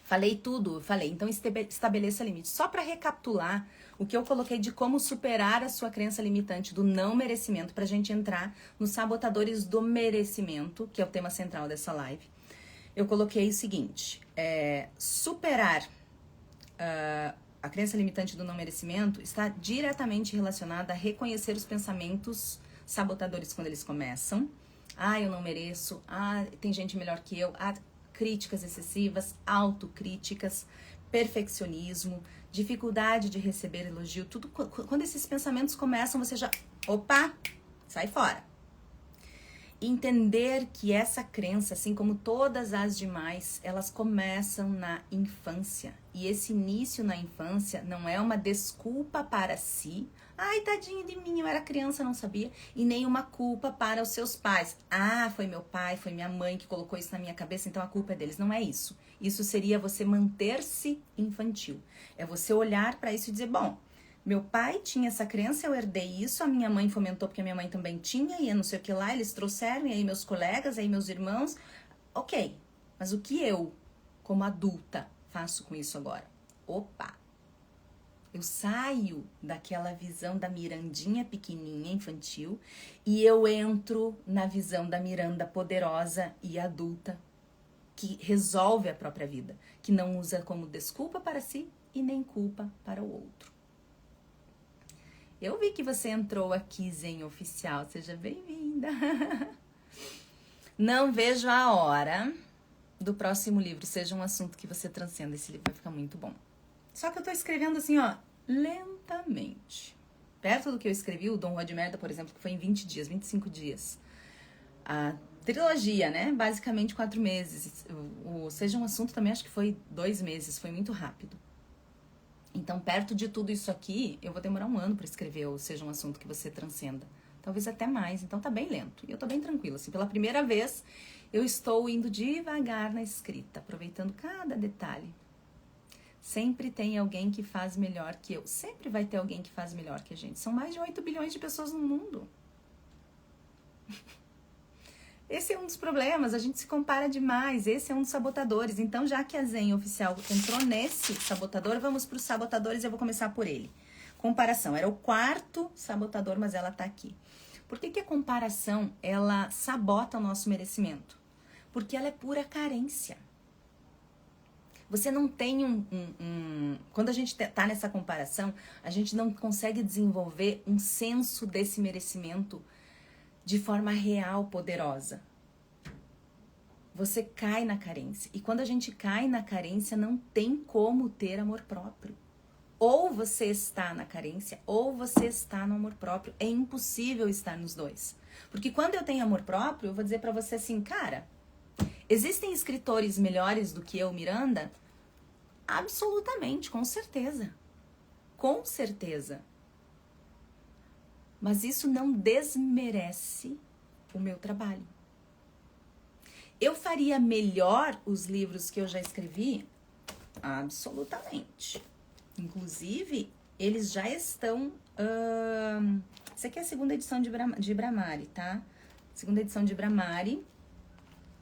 Falei tudo, falei. Então, estabeleça limites. Só pra recapitular o que eu coloquei de como superar a sua crença limitante do não merecimento, pra gente entrar nos sabotadores do merecimento, que é o tema central dessa live. Eu coloquei o seguinte, superar a crença limitante do não merecimento está diretamente relacionada a reconhecer os pensamentos sabotadores quando eles começam. Ah, eu não mereço. Ah, tem gente melhor que eu. Ah, críticas excessivas, autocríticas, perfeccionismo, dificuldade de receber elogio. Tudo, quando esses pensamentos começam, você já... Opa! Sai fora. Entender que essa crença, assim como todas as demais, elas começam na infância. E esse início na infância não é uma desculpa para si. Ai, tadinho de mim, eu era criança, não sabia. E nem uma culpa para os seus pais. Ah, foi meu pai, foi minha mãe que colocou isso na minha cabeça, então a culpa é deles. Não é isso. Isso seria você manter-se infantil. É você olhar para isso e dizer, bom, meu pai tinha essa crença, eu herdei isso, a minha mãe fomentou porque a minha mãe também tinha, e eu não sei o que lá, eles trouxeram, e aí meus colegas, aí meus irmãos. Ok, mas o que eu, como adulta, faço com isso agora? Opa! Eu saio daquela visão da Mirandinha pequenininha, infantil, e eu entro na visão da Miranda poderosa e adulta, que resolve a própria vida, que não usa como desculpa para si e nem culpa para o outro. Eu vi que você entrou aqui, Zen Oficial. Seja bem-vinda. Não vejo a hora do próximo livro. Seja um assunto que você transcenda. Esse livro vai ficar muito bom. Só que eu tô escrevendo assim, ó, lentamente. Perto do que eu escrevi, o Dom Rua de Merda, por exemplo, que foi em 20 dias, 25 dias. A trilogia, né? Basicamente 4 meses. O Seja um Assunto também acho que foi 2 meses. Foi muito rápido. Então, perto de tudo isso aqui, eu vou demorar 1 ano para escrever, ou seja, um assunto que você transcenda. Talvez até mais, então tá bem lento. E eu tô bem tranquila, assim, pela primeira vez, eu estou indo devagar na escrita, aproveitando cada detalhe. Sempre tem alguém que faz melhor que eu. Sempre vai ter alguém que faz melhor que a gente. São mais de 8 bilhões de pessoas no mundo. Esse é um dos problemas, a gente se compara demais, esse é um dos sabotadores. Então, já que a Zen Oficial entrou nesse sabotador, vamos para os sabotadores, eu vou começar por ele. Comparação, era o 4º sabotador, mas ela tá aqui. Por que a comparação, ela sabota o nosso merecimento? Porque ela é pura carência. Você não tem quando a gente tá nessa comparação, a gente não consegue desenvolver um senso desse merecimento de forma real, poderosa. Você cai na carência. E quando a gente cai na carência, não tem como ter amor próprio. Ou você está na carência, ou você está no amor próprio. É impossível estar nos dois. Porque quando eu tenho amor próprio, eu vou dizer pra você assim, cara, existem escritores melhores do que eu, Miranda? Absolutamente, com certeza. Com certeza. Mas isso não desmerece o meu trabalho. Eu faria melhor os livros que eu já escrevi? Absolutamente. Inclusive, eles já estão... Essa aqui é a 2ª edição de Bramari, tá? 2ª edição de Bramari.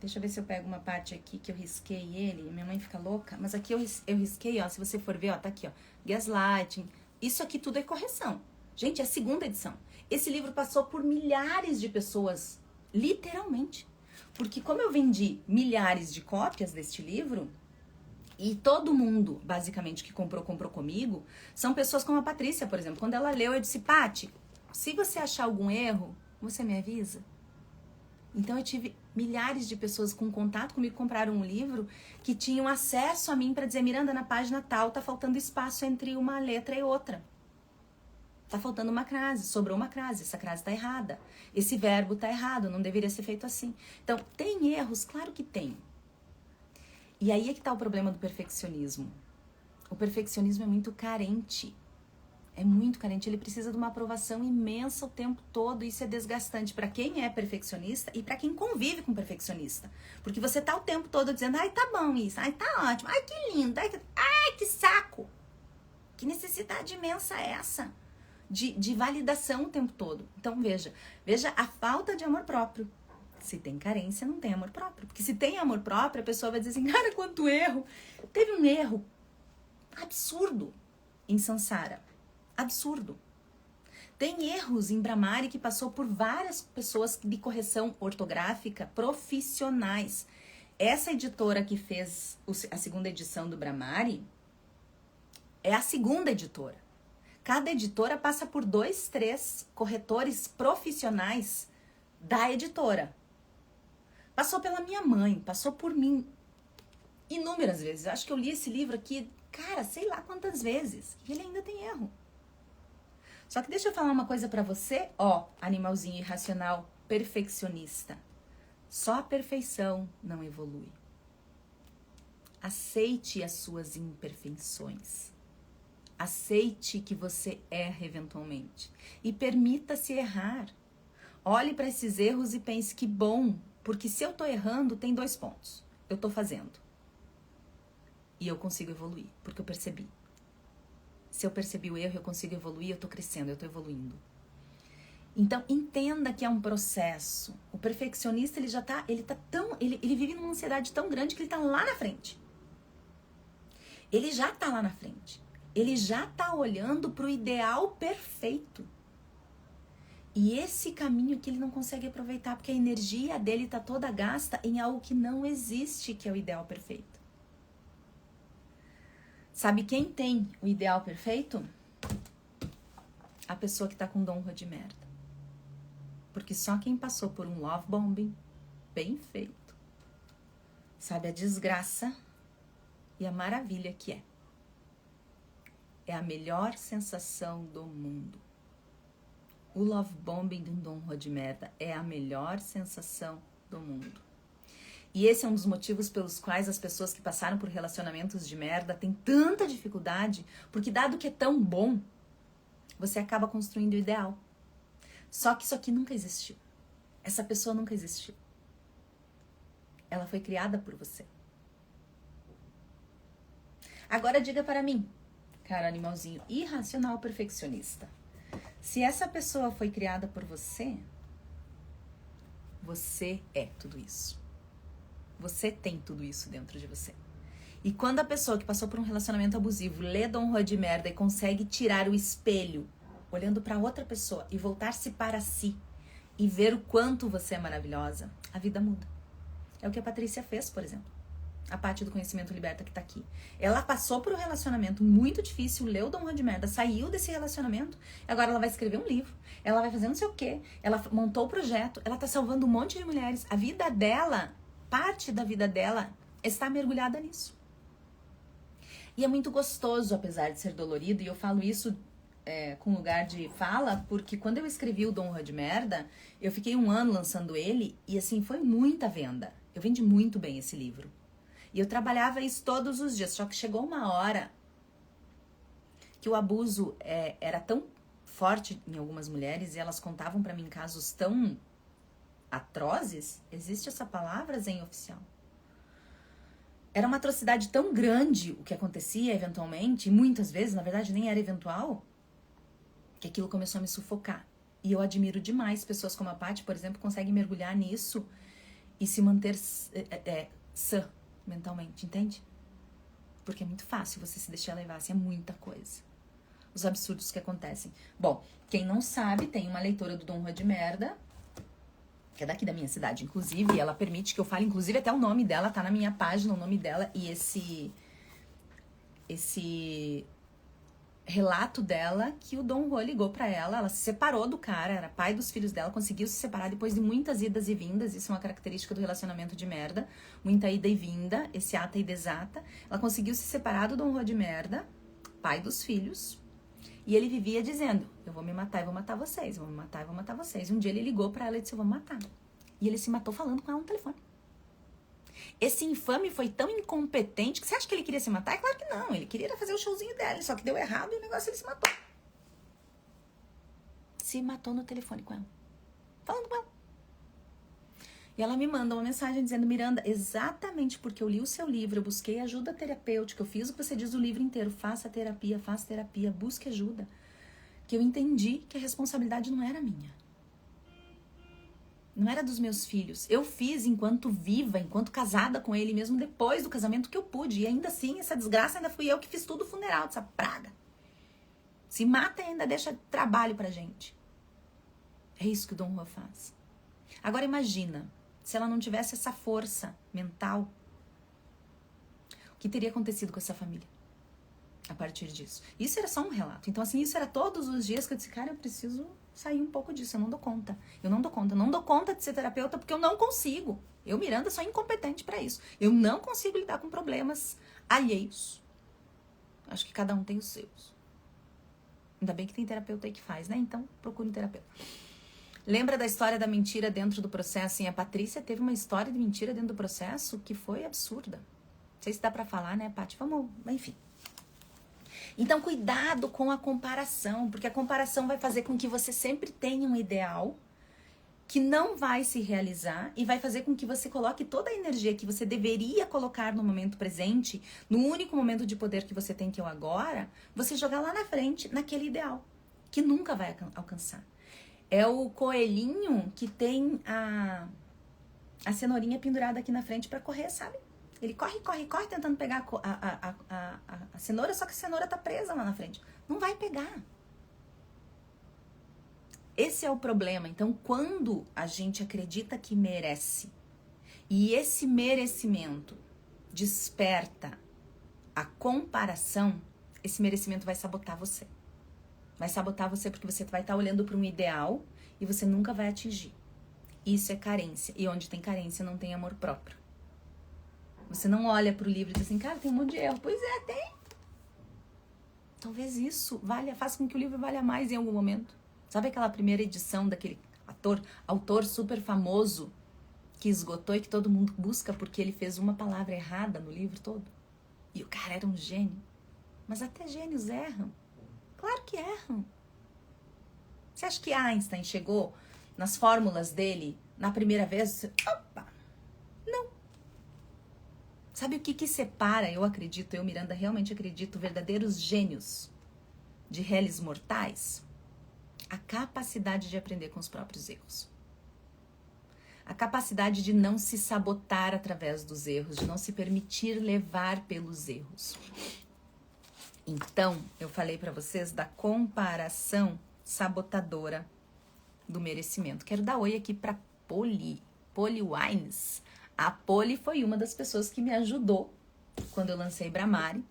Deixa eu ver se eu pego uma parte aqui que eu risquei ele. Minha mãe fica louca. Mas aqui eu risquei, ó. Se você for ver, ó, tá aqui, ó. Gaslighting. Isso aqui tudo é correção. Gente, é a 2ª edição. Esse livro passou por milhares de pessoas, literalmente. Porque como eu vendi milhares de cópias deste livro, E todo mundo, basicamente, que comprou comigo, são pessoas como a Patrícia, por exemplo. Quando ela leu, eu disse, Pati, se você achar algum erro, você me avisa. Então eu tive milhares de pessoas com contato comigo que compraram um livro que tinham acesso a mim para dizer, Miranda, na página tal tá faltando espaço entre uma letra e outra. Tá faltando uma crase, sobrou uma crase, essa crase tá errada. Esse verbo tá errado, não deveria ser feito assim. Então, tem erros? Claro que tem. E aí é que tá o problema do perfeccionismo. O perfeccionismo é muito carente. É muito carente, ele precisa de uma aprovação imensa o tempo todo. Isso é desgastante para quem é perfeccionista e para quem convive com perfeccionista. Porque você tá o tempo todo dizendo, ai, tá bom isso, ai, tá ótimo, ai, que lindo, ai, que saco. Que necessidade imensa é essa de validação o tempo todo. Então, veja a falta de amor próprio. Se tem carência, não tem amor próprio. Porque se tem amor próprio, a pessoa vai dizer assim, cara, quanto erro. Teve um erro absurdo em Sansara. Absurdo. Tem erros em Brahmari que passou por várias pessoas de correção ortográfica profissionais. Essa editora que fez a segunda edição do Brahmari é a segunda editora. Cada editora passa por 2, 3 corretores profissionais da editora. Passou pela minha mãe, passou por mim inúmeras vezes. Acho que eu li esse livro aqui, cara, sei lá quantas vezes. E ele ainda tem erro. Só que deixa eu falar uma coisa pra você, ó, animalzinho irracional, perfeccionista. Só a perfeição não evolui. Aceite as suas imperfeições. Aceite que você erra eventualmente. E permita-se errar. Olhe para esses erros e pense que bom, porque se eu tô errando, tem 2 pontos. Eu tô fazendo. E eu consigo evoluir, porque eu percebi. Se eu percebi o erro, eu consigo evoluir, eu tô crescendo, eu tô evoluindo. Então, entenda que é um processo. O perfeccionista, ele vive numa ansiedade tão grande que ele tá lá na frente. Ele já tá lá na frente. Ele já tá olhando pro ideal perfeito. E esse caminho que ele não consegue aproveitar, porque a energia dele tá toda gasta em algo que não existe, que é o ideal perfeito. Sabe quem tem o ideal perfeito? A pessoa que tá com dom de merda. Porque só quem passou por um love bombing bem feito sabe a desgraça e a maravilha que é. É a melhor sensação do mundo. O love bombing de um dom de merda é a melhor sensação do mundo. E esse é um dos motivos pelos quais as pessoas que passaram por relacionamentos de merda têm tanta dificuldade, porque dado que é tão bom, você acaba construindo o ideal. Só que isso aqui nunca existiu. Essa pessoa nunca existiu. Ela foi criada por você. Agora diga para mim, cara animalzinho irracional perfeccionista, se essa pessoa foi criada por você, você é tudo isso. Você tem tudo isso dentro de você. E quando a pessoa que passou por um relacionamento abusivo lê Dom Juan de merda e consegue tirar o espelho, olhando para outra pessoa e voltar-se para si e ver o quanto você é maravilhosa, a vida muda. É o que a Patrícia fez, por exemplo. A Paty do Conhecimento Liberta que tá aqui. Ela passou por um relacionamento muito difícil, leu Dom Juan de merda, saiu desse relacionamento, agora ela vai escrever um livro, ela vai fazer não sei o quê, ela montou o projeto, ela tá salvando um monte de mulheres. A vida dela, parte da vida dela, está mergulhada nisso. E é muito gostoso, apesar de ser dolorido, e eu falo isso com lugar de fala, porque quando eu escrevi o Dom Juan de merda, eu fiquei 1 ano lançando ele, e assim, foi muita venda. Eu vendi muito bem esse livro. E eu trabalhava isso todos os dias, só que chegou uma hora que o abuso era tão forte em algumas mulheres, e elas contavam pra mim casos tão atrozes, existe essa palavra, Zen oficial? Era uma atrocidade tão grande o que acontecia eventualmente, e muitas vezes, na verdade, nem era eventual, que aquilo começou a me sufocar. E eu admiro demais pessoas como a Paty, por exemplo, que conseguem mergulhar nisso e se manter sã mentalmente, entende? Porque é muito fácil você se deixar levar, assim, é muita coisa. Os absurdos que acontecem. Bom, quem não sabe, tem uma leitora do Dom Juan de merda, que é daqui da minha cidade, inclusive, e ela permite que eu fale, inclusive, até o nome dela, tá na minha página, o nome dela, e esse relato dela que o Dom Juan ligou pra ela se separou do cara, era pai dos filhos dela, conseguiu se separar depois de muitas idas e vindas, isso é uma característica do relacionamento de merda, muita ida e vinda, esse ata e desata. Ela conseguiu se separar do Dom Juan de merda, pai dos filhos, e ele vivia dizendo, eu vou me matar e vou matar vocês, eu vou me matar e vou matar vocês. E um dia ele ligou pra ela e disse, eu vou me matar. E ele se matou falando com ela no telefone. Esse infame foi tão incompetente que você acha que ele queria se matar? É claro que não, ele queria fazer o showzinho dela, só que deu errado e o negócio ele se matou. Se matou no telefone com ela, falando com ela. E ela me manda uma mensagem dizendo, Miranda, exatamente porque eu li o seu livro, eu busquei ajuda terapêutica, eu fiz o que você diz o livro inteiro, faça terapia, busque ajuda, que eu entendi que a responsabilidade não era minha. Não era dos meus filhos. Eu fiz enquanto viva, enquanto casada com ele, mesmo depois do casamento que eu pude. E ainda assim, essa desgraça ainda fui eu que fiz tudo o funeral dessa praga. Se mata e ainda deixa trabalho pra gente. É isso que o Dom Juan faz. Agora imagina, se ela não tivesse essa força mental, o que teria acontecido com essa família a partir disso? Isso era só um relato. Então assim, isso era todos os dias que eu disse, cara, eu preciso sair um pouco disso, eu não dou conta. Eu não dou conta de ser terapeuta porque eu não consigo. Eu, Miranda, sou incompetente pra isso. Eu não consigo lidar com problemas alheios. Acho que cada um tem os seus. Ainda bem que tem terapeuta aí que faz, né? Então, procure um terapeuta. Lembra da história da mentira dentro do processo? Sim, a Patrícia teve uma história de mentira dentro do processo que foi absurda. Não sei se dá pra falar, né, Paty? Vamos, enfim. Então, cuidado com a comparação, porque a comparação vai fazer com que você sempre tenha um ideal que não vai se realizar e vai fazer com que você coloque toda a energia que você deveria colocar no momento presente, no único momento de poder que você tem, que é o agora, você jogar lá na frente, naquele ideal, que nunca vai alcançar. É o coelhinho que tem a cenourinha pendurada aqui na frente para correr, sabe? Ele corre, tentando pegar a cenoura, só que a cenoura tá presa lá na frente. Não vai pegar. Esse é o problema. Então, quando a gente acredita que merece, e esse merecimento desperta a comparação, esse merecimento vai sabotar você. Vai sabotar você porque você vai estar olhando para um ideal e você nunca vai atingir. Isso é carência. E onde tem carência não tem amor próprio. Você não olha pro livro e diz assim, cara, tem um monte de erro. Pois é, tem. Talvez isso faça com que o livro valha mais em algum momento. Sabe aquela primeira edição daquele autor super famoso que esgotou e que todo mundo busca porque ele fez uma palavra errada no livro todo? E o cara era um gênio. Mas até gênios erram. Claro que erram. Você acha que Einstein chegou nas fórmulas dele na primeira vez? Opa! Não. Sabe o que separa, eu acredito, eu, Miranda, realmente acredito, verdadeiros gênios de réis mortais? A capacidade de aprender com os próprios erros. A capacidade de não se sabotar através dos erros, de não se permitir levar pelos erros. Então, eu falei para vocês da comparação sabotadora do merecimento. Quero dar oi aqui para Poli Wines. A Poli foi uma das pessoas que me ajudou quando eu lancei Bramari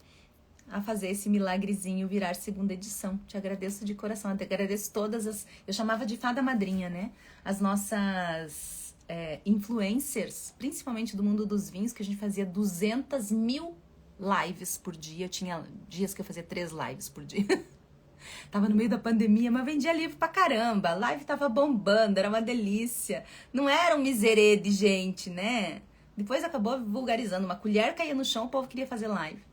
a fazer esse milagrezinho virar segunda edição. Te agradeço de coração, te agradeço todas as... Eu chamava de fada madrinha, né? As nossas influencers, principalmente do mundo dos vinhos, que a gente fazia 200 mil lives por dia. Eu tinha dias que eu fazia 3 lives por dia. Tava no meio da pandemia, mas vendia livro pra caramba. A live tava bombando, era uma delícia. Não era um miserê de gente, né? Depois acabou vulgarizando. Uma colher caía no chão, o povo queria fazer live.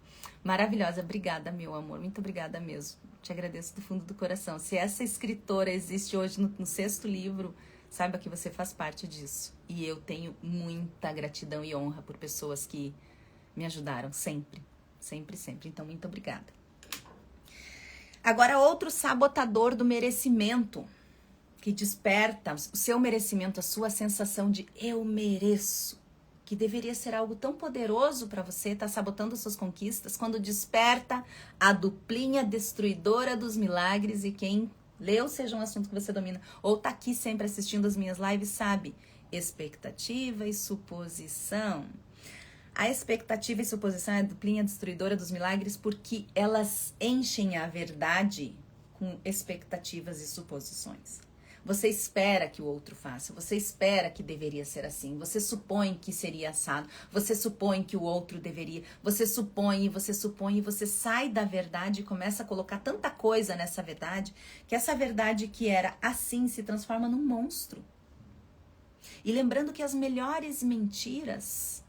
Maravilhosa, obrigada, meu amor. Muito obrigada mesmo. Te agradeço do fundo do coração. Se essa escritora existe hoje no 6º livro, saiba que você faz parte disso. E eu tenho muita gratidão e honra por pessoas que me ajudaram sempre. Sempre, sempre. Então, muito obrigada. Agora, outro sabotador do merecimento, que desperta o seu merecimento, a sua sensação de eu mereço, que deveria ser algo tão poderoso para você, tá sabotando as suas conquistas, quando desperta a duplinha destruidora dos milagres. E quem leu, seja um assunto que você domina, ou tá aqui sempre assistindo as minhas lives, sabe? Expectativa e suposição. A expectativa e suposição é a duplinha destruidora dos milagres porque elas enchem a verdade com expectativas e suposições. Você espera que o outro faça, você espera que deveria ser assim, você supõe que seria assado, você supõe que o outro deveria, você supõe, e você sai da verdade e começa a colocar tanta coisa nessa verdade, que essa verdade que era assim se transforma num monstro. E lembrando que as melhores mentiras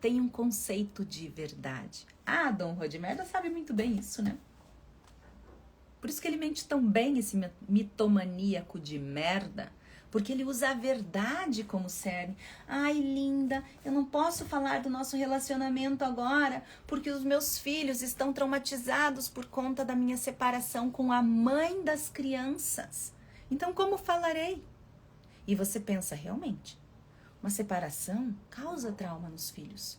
têm um conceito de verdade. Ah, Dom Rodimerda sabe muito bem isso, né? Por isso que ele mente tão bem, esse mitomaníaco de merda, porque ele usa a verdade como cerne. Ai, linda, eu não posso falar do nosso relacionamento agora, porque os meus filhos estão traumatizados por conta da minha separação com a mãe das crianças. Então, como falarei? E você pensa, realmente, uma separação causa trauma nos filhos.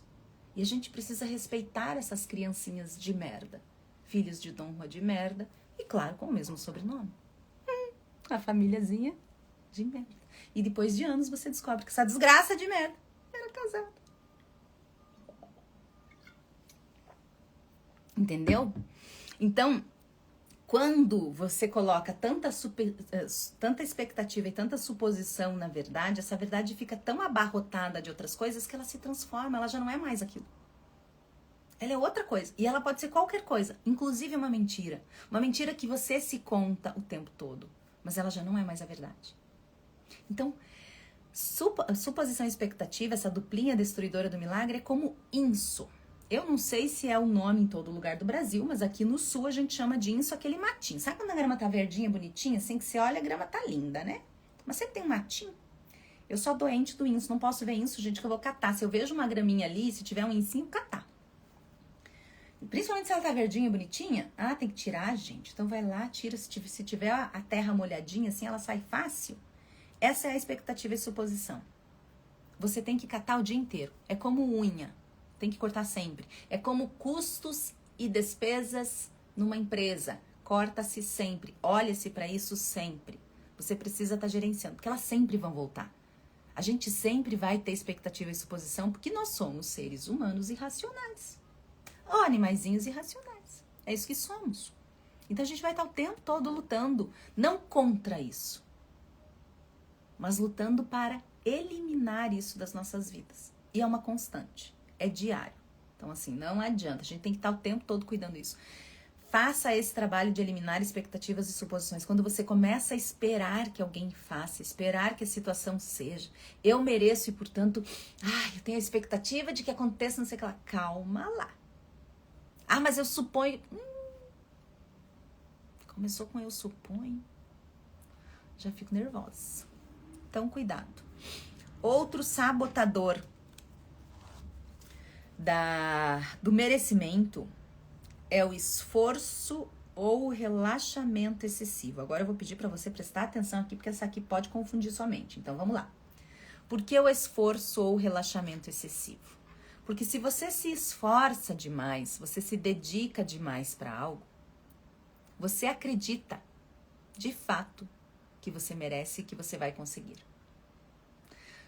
E a gente precisa respeitar essas criancinhas de merda. Filhos de Dom Juan de merda. E claro, com o mesmo sobrenome. A famíliazinha de merda. E depois de anos você descobre que essa desgraça de merda era casada. Entendeu? Então, quando você coloca tanta expectativa e tanta suposição na verdade, essa verdade fica tão abarrotada de outras coisas que ela se transforma, ela já não é mais aquilo. Ela é outra coisa. E ela pode ser qualquer coisa, inclusive uma mentira. Uma mentira que você se conta o tempo todo. Mas ela já não é mais a verdade. Então, suposição e expectativa, essa duplinha destruidora do milagre, é como inso. Eu não sei se é o nome em todo lugar do Brasil, mas aqui no sul a gente chama de inso aquele matinho. Sabe quando a grama tá verdinha, bonitinha? Assim que você olha, a grama tá linda, né? Mas sempre tem um matinho. Eu sou doente do inso, não posso ver inso, gente, que eu vou catar. Se eu vejo uma graminha ali, se tiver um insinho, catar. Principalmente se ela tá verdinha, bonitinha. Ah, tem que tirar, gente. Então vai lá, tira. Se tiver a terra molhadinha, assim, ela sai fácil. Essa é a expectativa e suposição. Você tem que catar o dia inteiro. É como unha. Tem que cortar sempre. É como custos e despesas numa empresa. Corta-se sempre. Olha-se para isso sempre. Você precisa estar gerenciando, porque elas sempre vão voltar. A gente sempre vai ter expectativa e suposição, porque nós somos seres humanos irracionais. Ou animaizinhos irracionais. É isso que somos. Então a gente vai estar o tempo todo lutando, não contra isso, mas lutando para eliminar isso das nossas vidas. E é uma constante, é diário. Então assim, não adianta, a gente tem que estar o tempo todo cuidando disso. Faça esse trabalho de eliminar expectativas e suposições. Quando você começa a esperar que alguém faça, esperar que a situação seja, eu mereço e portanto, eu tenho a expectativa de que aconteça, não sei o que lá. Calma lá. Ah, mas eu suponho... Começou com eu suponho. Já fico nervosa. Então, cuidado. Outro sabotador do merecimento é o esforço ou o relaxamento excessivo. Agora eu vou pedir para você prestar atenção aqui, porque essa aqui pode confundir sua mente. Então, vamos lá. Por que o esforço ou o relaxamento excessivo? Porque se você se esforça demais, você se dedica demais para algo, você acredita, de fato, que você merece e que você vai conseguir.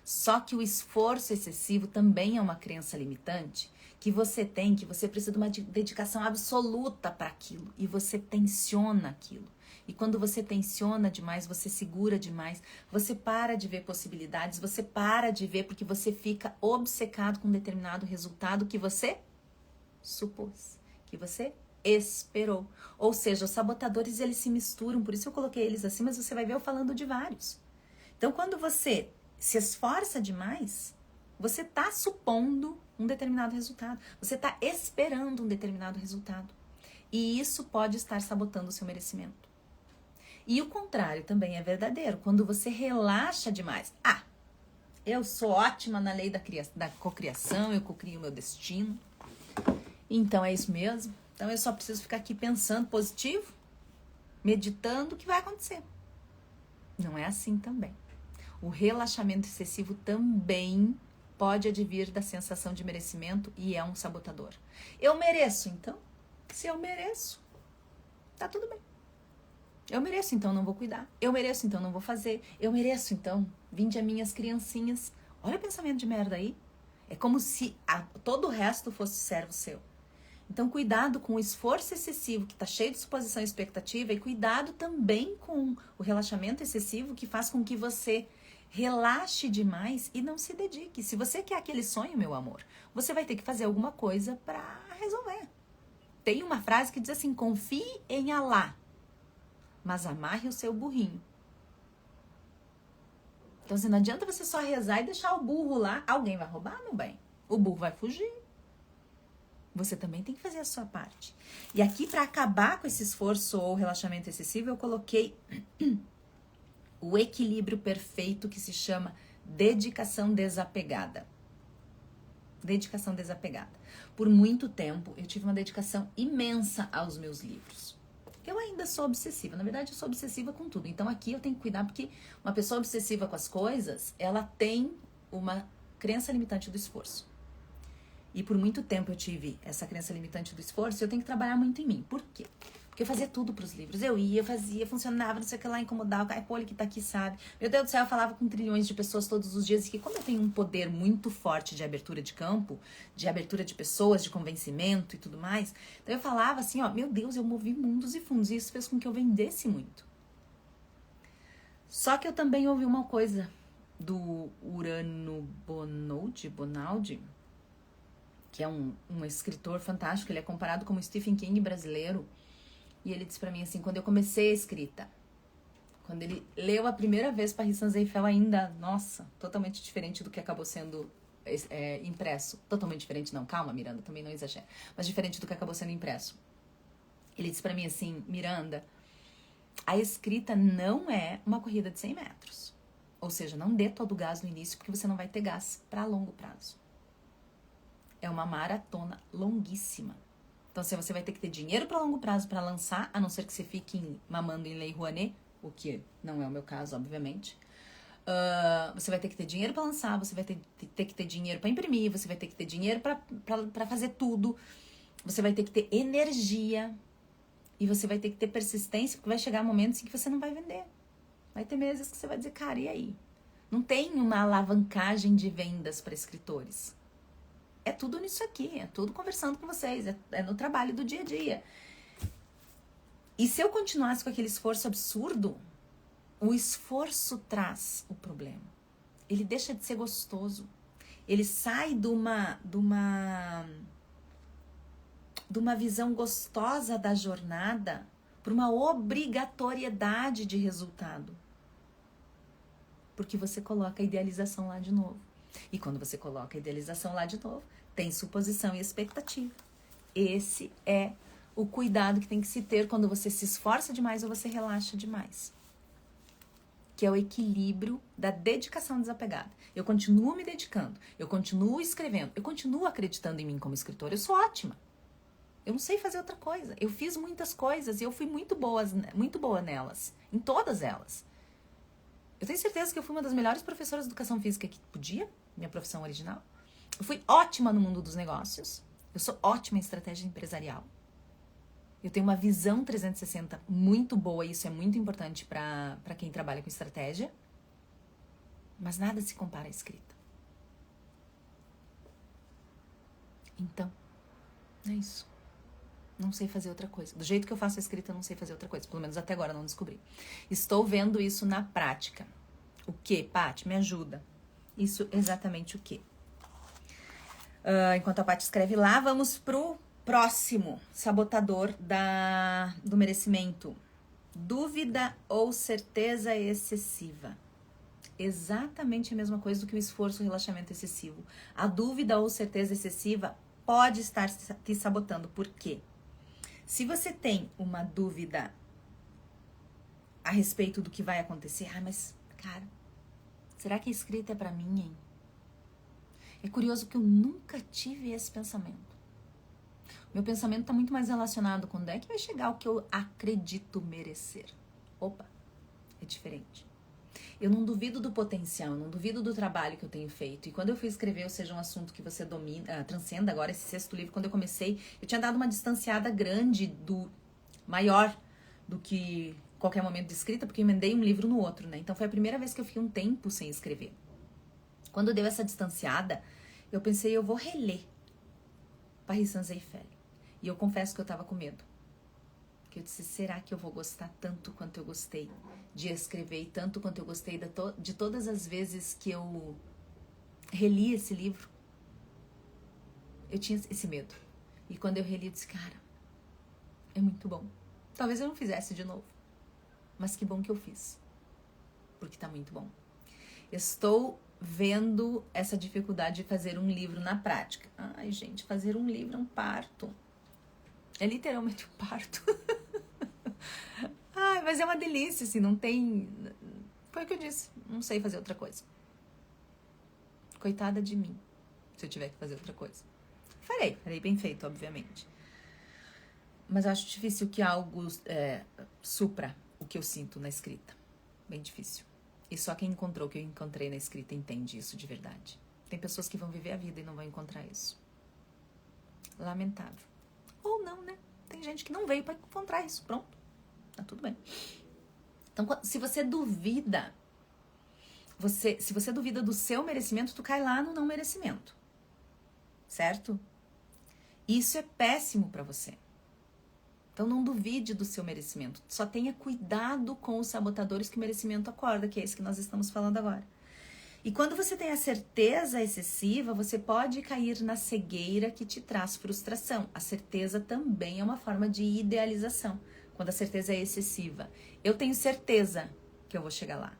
Só que o esforço excessivo também é uma crença limitante que você tem, que você precisa de uma dedicação absoluta para aquilo e você tensiona aquilo. E quando você tensiona demais, você segura demais, você para de ver possibilidades, você para de ver porque você fica obcecado com um determinado resultado que você supôs, que você esperou. Ou seja, os sabotadores, eles se misturam, por isso eu coloquei eles assim, mas você vai ver eu falando de vários. Então, quando você se esforça demais, você está supondo um determinado resultado, você está esperando um determinado resultado. E isso pode estar sabotando o seu merecimento. E o contrário também é verdadeiro. Quando você relaxa demais. Eu sou ótima na lei da cocriação, eu cocrio o meu destino. Então é isso mesmo. Então eu só preciso ficar aqui pensando positivo, meditando o que vai acontecer. Não é assim também. O relaxamento excessivo também pode advir da sensação de merecimento e é um sabotador. Eu mereço, então? Se eu mereço, tá tudo bem. Eu mereço, então não vou cuidar. Eu mereço, então não vou fazer. Eu mereço, então vinde a minhas criancinhas. Olha o pensamento de merda aí. É como se todo o resto fosse servo seu. Então, cuidado com o esforço excessivo, que está cheio de suposição e expectativa, e cuidado também com o relaxamento excessivo, que faz com que você relaxe demais e não se dedique. Se você quer aquele sonho, meu amor, você vai ter que fazer alguma coisa para resolver. Tem uma frase que diz assim: confie em Alá, mas amarre o seu burrinho. Então, assim, não adianta você só rezar e deixar o burro lá. Alguém vai roubar, meu bem. O burro vai fugir. Você também tem que fazer a sua parte. E aqui, para acabar com esse esforço ou relaxamento excessivo, eu coloquei o equilíbrio perfeito, que se chama dedicação desapegada. Dedicação desapegada. Por muito tempo, eu tive uma dedicação imensa aos meus livros. Eu ainda sou obsessiva. Na verdade, eu sou obsessiva com tudo. Então, aqui eu tenho que cuidar, porque uma pessoa obsessiva com as coisas, ela tem uma crença limitante do esforço. E por muito tempo eu tive essa crença limitante do esforço, e eu tenho que trabalhar muito em mim. Por quê? Porque eu fazia tudo pros livros. Eu ia, fazia, funcionava, não sei o que lá, incomodava. Ai, pô, ele que tá aqui, sabe? Meu Deus do céu, eu falava com trilhões de pessoas todos os dias. E que como eu tenho um poder muito forte de abertura de campo, de abertura de pessoas, de convencimento e tudo mais, então eu falava assim, ó, meu Deus, eu movi mundos e fundos. E isso fez com que eu vendesse muito. Só que eu também ouvi uma coisa do Urano Bonaldi, que é um escritor fantástico. Ele é comparado como Stephen King brasileiro. E ele disse pra mim assim, quando eu comecei a escrita, quando ele leu a primeira vez Paris Sans-Eiffel, ainda, nossa, totalmente diferente do que acabou sendo impresso. Totalmente diferente, não, calma, Miranda, também não exagera. Mas diferente do que acabou sendo impresso. Ele disse pra mim assim, Miranda, a escrita não é uma corrida de 100 metros. Ou seja, não dê todo o gás no início, porque você não vai ter gás pra longo prazo. É uma maratona longuíssima. Então, você vai ter que ter dinheiro para longo prazo para lançar, a não ser que você fique mamando em Lei Rouanet, o que não é o meu caso, obviamente. Você vai ter que ter dinheiro para lançar, você vai ter que ter dinheiro para imprimir, você vai ter que ter dinheiro para fazer tudo. Você vai ter que ter energia e você vai ter que ter persistência, porque vai chegar momentos em que você não vai vender. Vai ter meses que você vai dizer, cara, e aí? Não tem uma alavancagem de vendas para escritores. É tudo nisso aqui, é tudo conversando com vocês, é no trabalho do dia a dia. E se eu continuasse com aquele esforço absurdo, o esforço traz o problema. Ele deixa de ser gostoso. Ele sai de uma visão gostosa da jornada para uma obrigatoriedade de resultado. Porque você coloca a idealização lá de novo. E quando você coloca a idealização lá de novo, tem suposição e expectativa. Esse é o cuidado que tem que se ter quando você se esforça demais ou você relaxa demais. Que é o equilíbrio da dedicação desapegada. Eu continuo me dedicando, eu continuo escrevendo, eu continuo acreditando em mim como escritora. Eu sou ótima. Eu não sei fazer outra coisa. Eu fiz muitas coisas e eu fui muito boa nelas, em todas elas. Eu tenho certeza que eu fui uma das melhores professoras de educação física que podia, minha profissão original. Eu fui ótima no mundo dos negócios. Eu sou ótima em estratégia empresarial. Eu tenho uma visão 360 muito boa, e isso é muito importante para quem trabalha com estratégia. Mas nada se compara à escrita. Então, é isso. Não sei fazer outra coisa. Do jeito que eu faço a escrita, eu não sei fazer outra coisa. Pelo menos até agora eu não descobri. Estou vendo isso na prática. O que, Paty? Me ajuda. Isso exatamente o que? Enquanto a Paty escreve lá, vamos pro próximo sabotador do merecimento. Dúvida ou certeza excessiva. Exatamente a mesma coisa do que o esforço ou relaxamento excessivo. A dúvida ou certeza excessiva pode estar te sabotando. Por quê? Se você tem uma dúvida a respeito do que vai acontecer, mas, cara, será que a escrita é pra mim, hein? É curioso que eu nunca tive esse pensamento. Meu pensamento tá muito mais relacionado com quando é que vai chegar o que eu acredito merecer. Opa, é diferente. Eu não duvido do potencial, eu não duvido do trabalho que eu tenho feito. E quando eu fui escrever O Seja um Assunto que Você Domina, Transcenda, agora esse 6º livro, quando eu comecei, eu tinha dado uma distanciada grande maior do que qualquer momento de escrita, porque eu emendei um livro no outro, né? Então foi a primeira vez que eu fiquei um tempo sem escrever. Quando deu essa distanciada, eu pensei, eu vou reler Paris Saint-Exupéry. E eu confesso que eu tava com medo. Que eu disse, será que eu vou gostar tanto quanto eu gostei de escrever e tanto quanto eu gostei de todas as vezes que eu reli esse livro? Eu tinha esse medo. E quando eu reli, eu disse, cara, é muito bom. Talvez eu não fizesse de novo. Mas que bom que eu fiz. Porque tá muito bom. Estou vendo essa dificuldade de fazer um livro na prática. Ai, gente, fazer um livro é um parto. É literalmente um parto. Ai, mas é uma delícia, assim, não tem... Foi o que eu disse, não sei fazer outra coisa. Coitada de mim, se eu tiver que fazer outra coisa. Farei bem feito, obviamente. Mas eu acho difícil que algo supra o que eu sinto na escrita. Bem difícil. E só quem encontrou o que eu encontrei na escrita entende isso de verdade. Tem pessoas que vão viver a vida e não vão encontrar isso. Lamentável. Ou não, né? Tem gente que não veio para encontrar isso. Pronto. Tá tudo bem. Então, se você duvida, se você duvida do seu merecimento, tu cai lá no não merecimento. Certo? Isso é péssimo para você. Então, não duvide do seu merecimento. Só tenha cuidado com os sabotadores que o merecimento acorda, que é esse que nós estamos falando agora. E quando você tem a certeza excessiva, você pode cair na cegueira que te traz frustração. A certeza também é uma forma de idealização, quando a certeza é excessiva. Eu tenho certeza que eu vou chegar lá.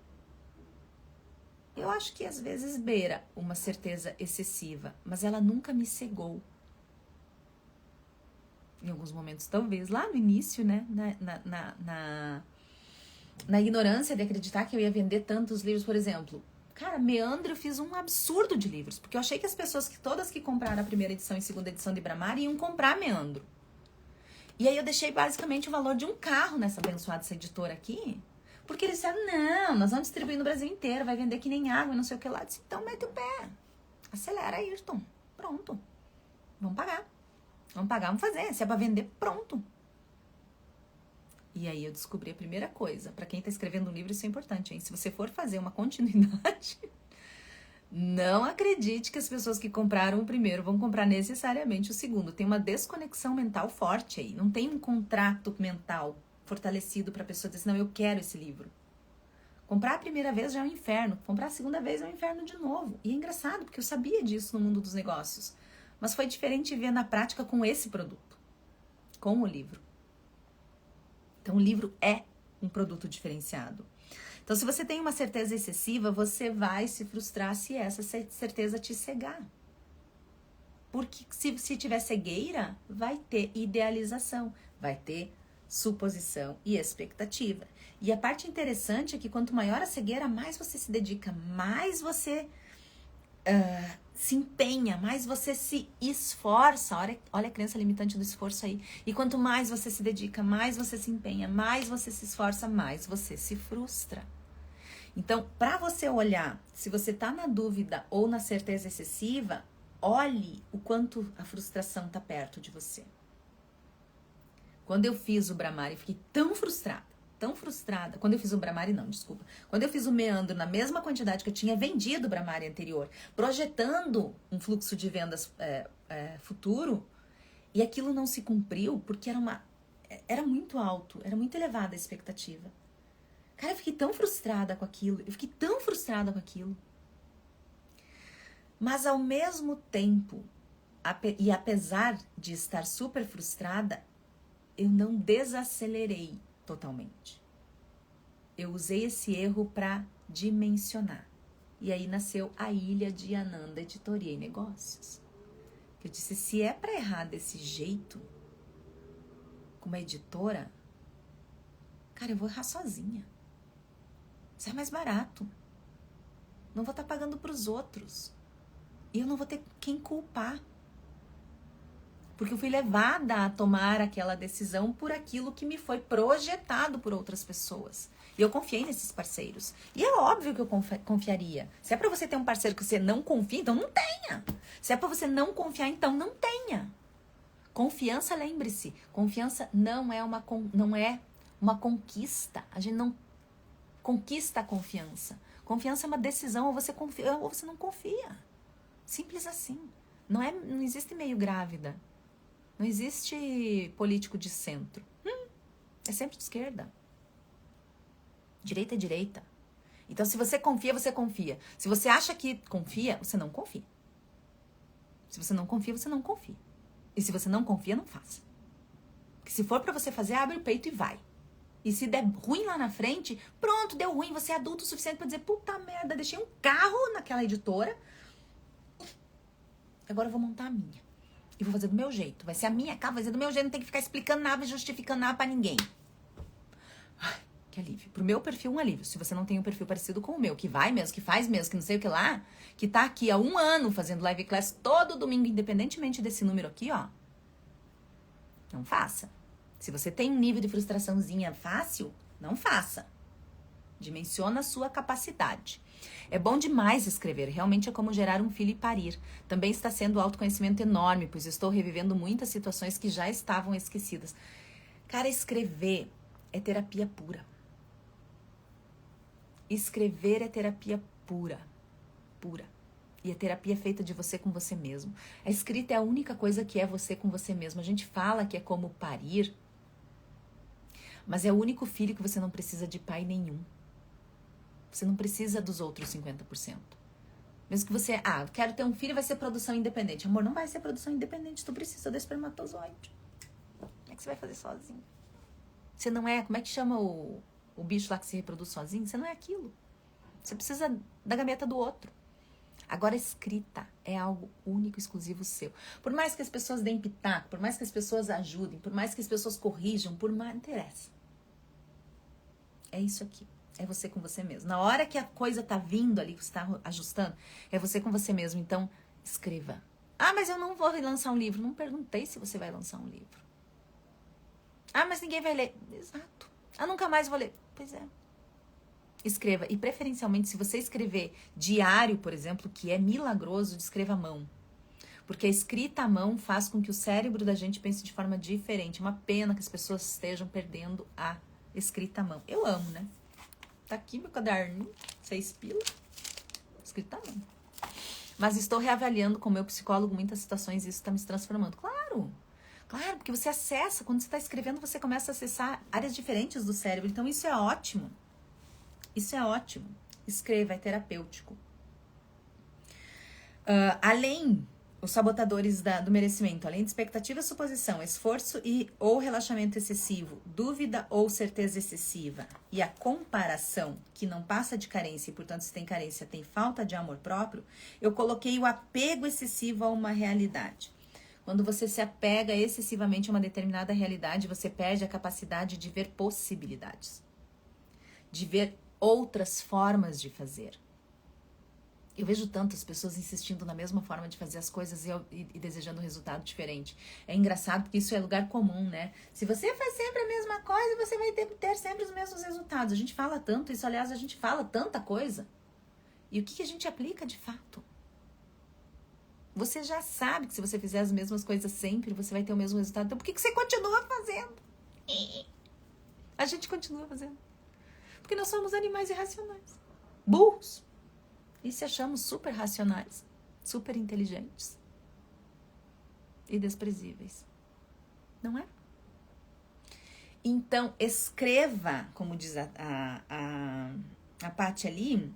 Eu acho que às vezes beira uma certeza excessiva, mas ela nunca me cegou. Em alguns momentos, talvez, lá no início, né, na ignorância de acreditar que eu ia vender tantos livros, por exemplo. Cara, Meandro, eu fiz um absurdo de livros, porque eu achei que as pessoas, todas que compraram a primeira edição e segunda edição de Bramar, iam comprar Meandro. E aí eu deixei basicamente o valor de um carro nessa abençoada essa editora aqui, porque eles disseram, não, nós vamos distribuir no Brasil inteiro, vai vender que nem água e não sei o que lá. Eu disse, então mete o pé, acelera, Ayrton, pronto, vamos pagar. Vamos pagar, vamos fazer. Se é pra vender, pronto. E aí eu descobri a primeira coisa. Pra quem tá escrevendo um livro, isso é importante, hein? Se você for fazer uma continuidade, não acredite que as pessoas que compraram o primeiro vão comprar necessariamente o segundo. Tem uma desconexão mental forte aí. Não tem um contrato mental fortalecido pra pessoa dizer, não, eu quero esse livro. Comprar a primeira vez já é um inferno. Comprar a segunda vez é um inferno de novo. E é engraçado, porque eu sabia disso no mundo dos negócios. Mas foi diferente ver na prática com esse produto, com o livro. Então, o livro é um produto diferenciado. Então, se você tem uma certeza excessiva, você vai se frustrar se essa certeza te cegar. Porque se tiver cegueira, vai ter idealização, vai ter suposição e expectativa. E a parte interessante é que quanto maior a cegueira, mais você se dedica, mais você... se empenha, mais você se esforça. Olha a crença limitante do esforço aí. E quanto mais você se dedica, mais você se empenha, mais você se esforça, mais você se frustra. Então, para você olhar se você tá na dúvida ou na certeza excessiva, olhe o quanto a frustração tá perto de você. Quando eu fiz o Bramar, eu fiquei tão frustrada. Quando eu fiz o Bramari, não, desculpa. Quando eu fiz o Meandro na mesma quantidade que eu tinha vendido o Bramari anterior, projetando um fluxo de vendas futuro, e aquilo não se cumpriu porque era muito alto, era muito elevada a expectativa. Cara, eu fiquei tão frustrada com aquilo, Mas ao mesmo tempo, e apesar de estar super frustrada, eu não desacelerei totalmente. Eu usei esse erro para dimensionar. E aí nasceu a Ilha de Ananda Editoria e Negócios. Eu disse, se é para errar desse jeito, com uma editora, cara, eu vou errar sozinha. Isso é mais barato. Não vou estar pagando para os outros. E eu não vou ter quem culpar. Porque eu fui levada a tomar aquela decisão por aquilo que me foi projetado por outras pessoas. E eu confiei nesses parceiros. E é óbvio que eu confiaria. Se é pra você ter um parceiro que você não confia, então não tenha. Se é pra você não confiar, então não tenha. Confiança, lembre-se, confiança não é uma conquista. A gente não conquista a confiança. Confiança é uma decisão, ou você confia ou você não confia. Simples assim. Não existe meio grávida. Não existe político de centro. É sempre de esquerda. Direita é direita. Então, se você confia, você confia. Se você acha que confia, você não confia. Se você não confia, você não confia. E se você não confia, não faça. Porque se for pra você fazer, abre o peito e vai. E se der ruim lá na frente, pronto, deu ruim. Você é adulto o suficiente pra dizer, puta merda, deixei um carro naquela editora. Agora eu vou montar a minha. E vou fazer do meu jeito. Vai ser a minha casa, vai ser do meu jeito. Não tem que ficar explicando nada e justificando nada pra ninguém. Ai, que alívio. Pro meu perfil, um alívio. Se você não tem um perfil parecido com o meu, que vai mesmo, que faz mesmo, que não sei o que lá, que tá aqui há 1 ano fazendo live class todo domingo, independentemente desse número aqui, ó. Não faça. Se você tem um nível de frustraçãozinha fácil, não faça. Dimensiona a sua capacidade. É bom demais escrever, realmente é como gerar um filho e parir. Também está sendo autoconhecimento enorme, pois estou revivendo muitas situações que já estavam esquecidas. Cara, escrever é terapia pura. Escrever é terapia pura. Pura. E a terapia é feita de você com você mesmo. A escrita é a única coisa que é você com você mesmo. A gente fala que é como parir, mas é o único filho que você não precisa de pai nenhum. Você não precisa dos outros 50%. Mesmo que você, eu quero ter um filho, vai ser produção independente. Amor, não vai ser produção independente, tu precisa do espermatozoide. Como é que você vai fazer sozinho? Você não é, como é que chama o bicho lá que se reproduz sozinho? Você não é aquilo. Você precisa da gameta do outro. Agora, escrita é algo único, exclusivo seu. Por mais que as pessoas deem pitaco, por mais que as pessoas ajudem, por mais que as pessoas corrijam, por mais, não interessa. É isso aqui. É você com você mesmo. Na hora que a coisa tá vindo ali, que você tá ajustando, é você com você mesmo. Então, escreva. Mas eu não vou lançar um livro. Não perguntei se você vai lançar um livro. Mas ninguém vai ler. Exato. Nunca mais vou ler. Pois é. Escreva. E preferencialmente, se você escrever diário, por exemplo, que é milagroso, escreva à mão. Porque a escrita à mão faz com que o cérebro da gente pense de forma diferente. Uma pena que as pessoas estejam perdendo a escrita à mão. Eu amo, né? Tá aqui meu caderninho, 6 pila, escrita à mão. Mas estou reavaliando com o meu psicólogo muitas situações e isso está me transformando. Claro, porque você acessa, quando você está escrevendo, você começa a acessar áreas diferentes do cérebro. Então isso é ótimo. Isso é ótimo. Escreva, é terapêutico. Além, os sabotadores do merecimento, além de expectativa, suposição, esforço ou relaxamento excessivo, dúvida ou certeza excessiva e a comparação, que não passa de carência e, portanto, se tem carência, tem falta de amor próprio, eu coloquei o apego excessivo a uma realidade. Quando você se apega excessivamente a uma determinada realidade, você perde a capacidade de ver possibilidades, de ver outras formas de fazer. Eu vejo tantas pessoas insistindo na mesma forma de fazer as coisas e desejando um resultado diferente. É engraçado porque isso é lugar comum, né? Se você faz sempre a mesma coisa, você vai ter sempre os mesmos resultados. A gente fala tanto isso, aliás, a gente fala tanta coisa. E o que a gente aplica de fato? Você já sabe que se você fizer as mesmas coisas sempre, você vai ter o mesmo resultado. Então por que você continua fazendo? A gente continua fazendo. Porque nós somos animais irracionais. Burros. E se achamos super racionais, super inteligentes e desprezíveis. Não é? Então, escreva, como diz a Paty ali,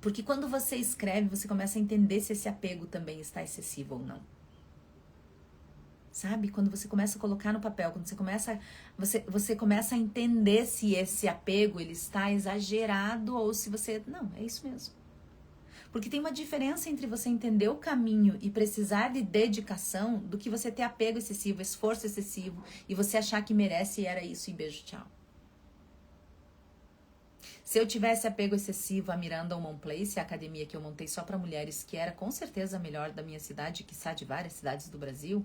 porque quando você escreve, você começa a entender se esse apego também está excessivo ou não. Sabe? Quando você começa a colocar no papel, quando você começa a entender se esse apego ele está exagerado ou se você... Não, é isso mesmo. Porque tem uma diferença entre você entender o caminho e precisar de dedicação do que você ter apego excessivo, esforço excessivo e você achar que merece e era isso e beijo, tchau. Se eu tivesse apego excessivo a Miranda Woman Place, a academia que eu montei só para mulheres, que era com certeza a melhor da minha cidade, quiçá de várias cidades do Brasil,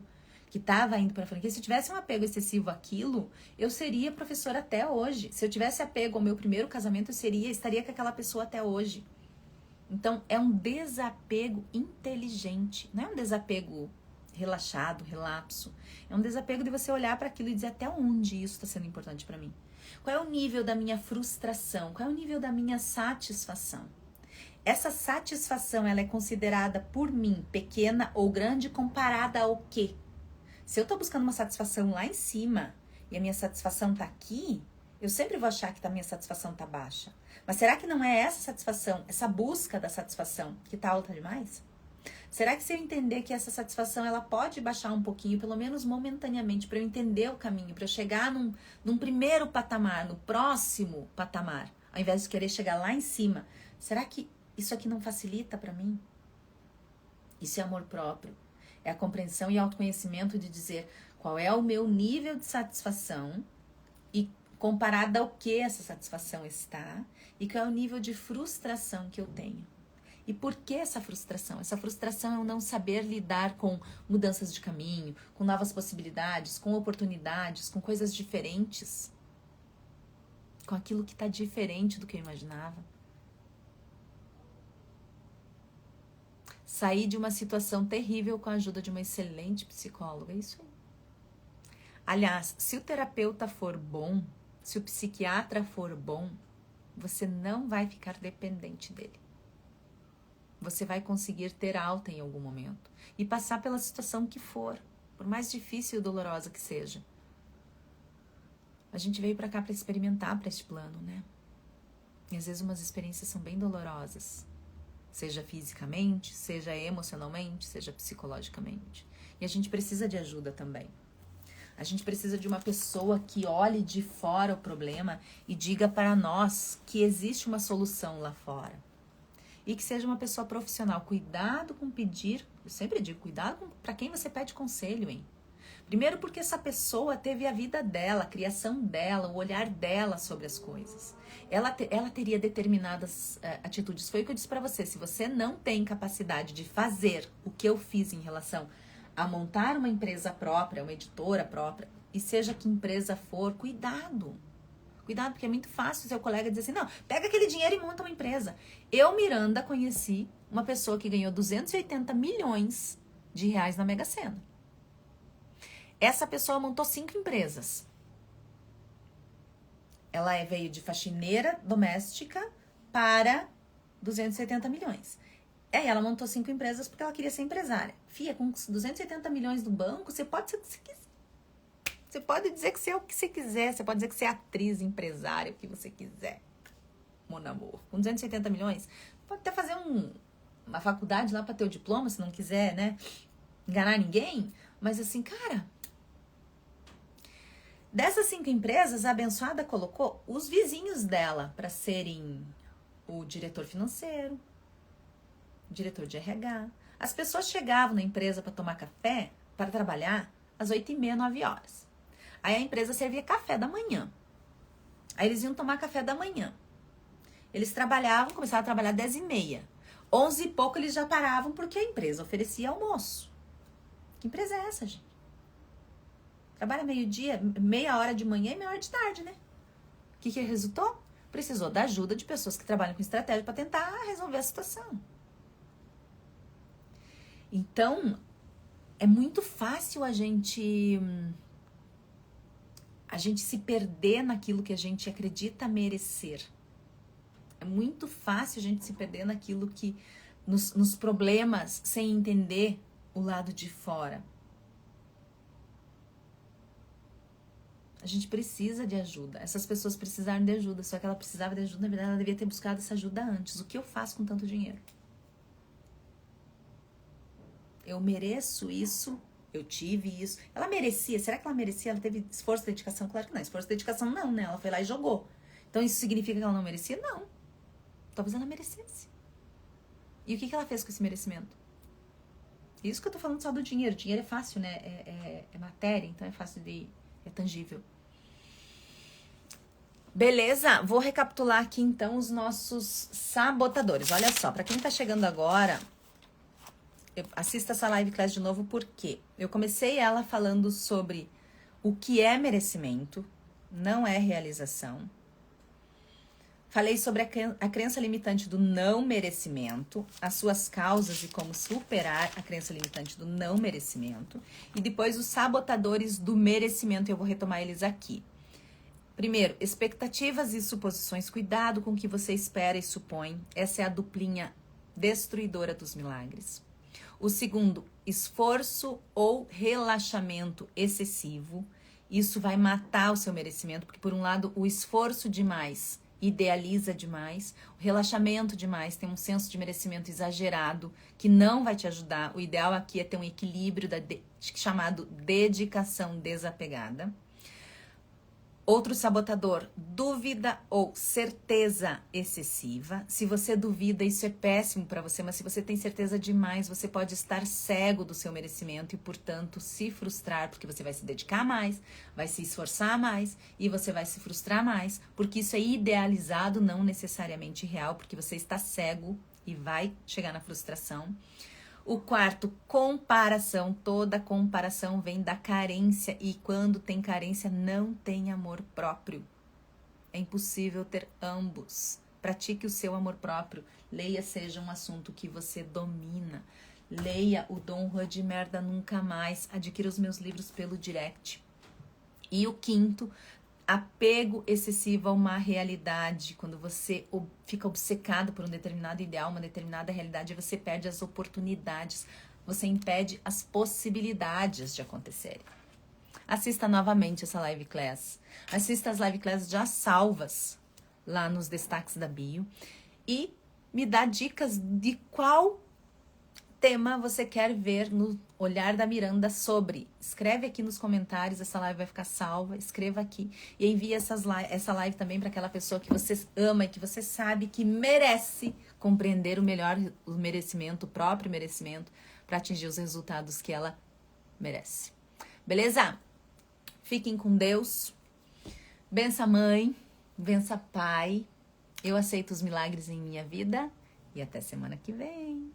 que estava indo para a franquia, se eu tivesse um apego excessivo àquilo, eu seria professora até hoje. Se eu tivesse apego ao meu primeiro casamento, eu estaria com aquela pessoa até hoje. Então, é um desapego inteligente, não é um desapego relaxado, relapso. É um desapego de você olhar para aquilo e dizer até onde isso está sendo importante para mim. Qual é o nível da minha frustração? Qual é o nível da minha satisfação? Essa satisfação, ela é considerada por mim pequena ou grande comparada ao quê? Se eu tô buscando uma satisfação lá em cima e a minha satisfação tá aqui, eu sempre vou achar que a minha satisfação tá baixa. Mas será que não é essa satisfação, essa busca da satisfação que tá alta demais? Será que se eu entender que essa satisfação ela pode baixar um pouquinho, pelo menos momentaneamente, para eu entender o caminho, para eu chegar num primeiro patamar, no próximo patamar, ao invés de querer chegar lá em cima, será que isso aqui não facilita para mim? Isso é amor próprio. É a compreensão e autoconhecimento de dizer qual é o meu nível de satisfação e comparado ao que essa satisfação está e qual é o nível de frustração que eu tenho. E por que essa frustração? Essa frustração é o não saber lidar com mudanças de caminho, com novas possibilidades, com oportunidades, com coisas diferentes, com aquilo que está diferente do que eu imaginava. Sair de uma situação terrível com a ajuda de uma excelente psicóloga, é isso aí. Aliás, se o terapeuta for bom, se o psiquiatra for bom, você não vai ficar dependente dele. Você vai conseguir ter alta em algum momento e passar pela situação que for, por mais difícil e dolorosa que seja. A gente veio pra cá pra experimentar pra este plano, né? E às vezes umas experiências são bem dolorosas. Seja fisicamente, seja emocionalmente, seja psicologicamente. E a gente precisa de ajuda também. A gente precisa de uma pessoa que olhe de fora o problema e diga para nós que existe uma solução lá fora. E que seja uma pessoa profissional. Cuidado com pedir, eu sempre digo, cuidado para quem você pede conselho, hein? Primeiro porque essa pessoa teve a vida dela, a criação dela, o olhar dela sobre as coisas. Ela teria determinadas atitudes. Foi o que eu disse para você. Se você não tem capacidade de fazer o que eu fiz em relação a montar uma empresa própria, uma editora própria, e seja que empresa for, cuidado. Cuidado, porque é muito fácil seu colega dizer assim, não, pega aquele dinheiro e monta uma empresa. Eu, Miranda, conheci uma pessoa que ganhou 280 milhões de reais na Mega Sena. Essa pessoa montou 5 empresas. Ela veio de faxineira doméstica para 280 milhões. Ela montou 5 empresas porque ela queria ser empresária. Fia, com 280 milhões do banco, você pode ser o que você quiser. Você pode dizer que você é o que você quiser. Você pode dizer que você é atriz, empresária, o que você quiser. Mon amour. Com 280 milhões, pode até fazer uma faculdade lá para ter o diploma, se não quiser, né? Enganar ninguém. Mas assim, cara... Dessas 5 empresas, a abençoada colocou os vizinhos dela para serem o diretor financeiro, o diretor de RH. As pessoas chegavam na empresa para tomar café, para trabalhar, às 8h30, 9h. Aí a empresa servia café da manhã. Aí eles iam tomar café da manhã. Eles trabalhavam, começavam a trabalhar 10h30. 11 e pouco eles já paravam porque a empresa oferecia almoço. Que empresa é essa, gente? Trabalha meio-dia, meia hora de manhã e meia hora de tarde, né? O que resultou? Precisou da ajuda de pessoas que trabalham com estratégia para tentar resolver a situação. Então, é muito fácil a gente se perder naquilo que a gente acredita merecer. É muito fácil a gente se perder naquilo que, nos problemas, sem entender o lado de fora. A gente precisa de ajuda. Essas pessoas precisaram de ajuda, só que ela precisava de ajuda, na verdade ela devia ter buscado essa ajuda antes. O que eu faço com tanto dinheiro? Eu mereço isso, eu tive isso. Ela merecia, será que ela merecia? Ela teve esforço e dedicação? Claro que não, esforço e dedicação não, né? Ela foi lá e jogou. Então isso significa que ela não merecia? Não. Talvez ela merecesse. E o que ela fez com esse merecimento? Isso que eu tô falando só do dinheiro. Dinheiro é fácil, né? É matéria, então é fácil de... é tangível. Beleza? Vou recapitular aqui então os nossos sabotadores. Olha só, pra quem tá chegando agora, assista essa live class de novo, porque eu comecei ela falando sobre o que é merecimento, não é realização. Falei sobre a crença limitante do não merecimento, as suas causas e como superar a crença limitante do não merecimento. E depois os sabotadores do merecimento, eu vou retomar eles aqui. Primeiro, expectativas e suposições. Cuidado com o que você espera e supõe. Essa é a duplinha destruidora dos milagres. O segundo, esforço ou relaxamento excessivo. Isso vai matar o seu merecimento, porque por um lado o esforço demais idealiza demais, o relaxamento demais tem um senso de merecimento exagerado que não vai te ajudar. O ideal aqui é ter um equilíbrio chamado dedicação desapegada. Outro sabotador, dúvida ou certeza excessiva. Se você duvida, isso é péssimo para você, mas se você tem certeza demais, você pode estar cego do seu merecimento e, portanto, se frustrar, porque você vai se dedicar mais, vai se esforçar mais e você vai se frustrar mais, porque isso é idealizado, não necessariamente real, porque você está cego e vai chegar na frustração. O quarto, comparação. Toda comparação vem da carência e quando tem carência não tem amor próprio. É impossível ter ambos. Pratique o seu amor próprio. Leia Seja um Assunto que você domina. Leia o Dom Juan de Merda Nunca Mais. Adquira os meus livros pelo direct. E o quinto, apego excessivo a uma realidade. Quando você fica obcecado por um determinado ideal, uma determinada realidade, você perde as oportunidades, você impede as possibilidades de acontecerem. Assista novamente essa live class. Assista as live classes já salvas lá nos destaques da bio e me dá dicas de qual tema você quer ver no Olhar da Miranda sobre. Escreve aqui nos comentários, essa live vai ficar salva, escreva aqui e envie essa live também para aquela pessoa que você ama e que você sabe que merece compreender o merecimento, o próprio merecimento, para atingir os resultados que ela merece. Beleza? Fiquem com Deus. Bença mãe, bença pai. Eu aceito os milagres em minha vida e até semana que vem.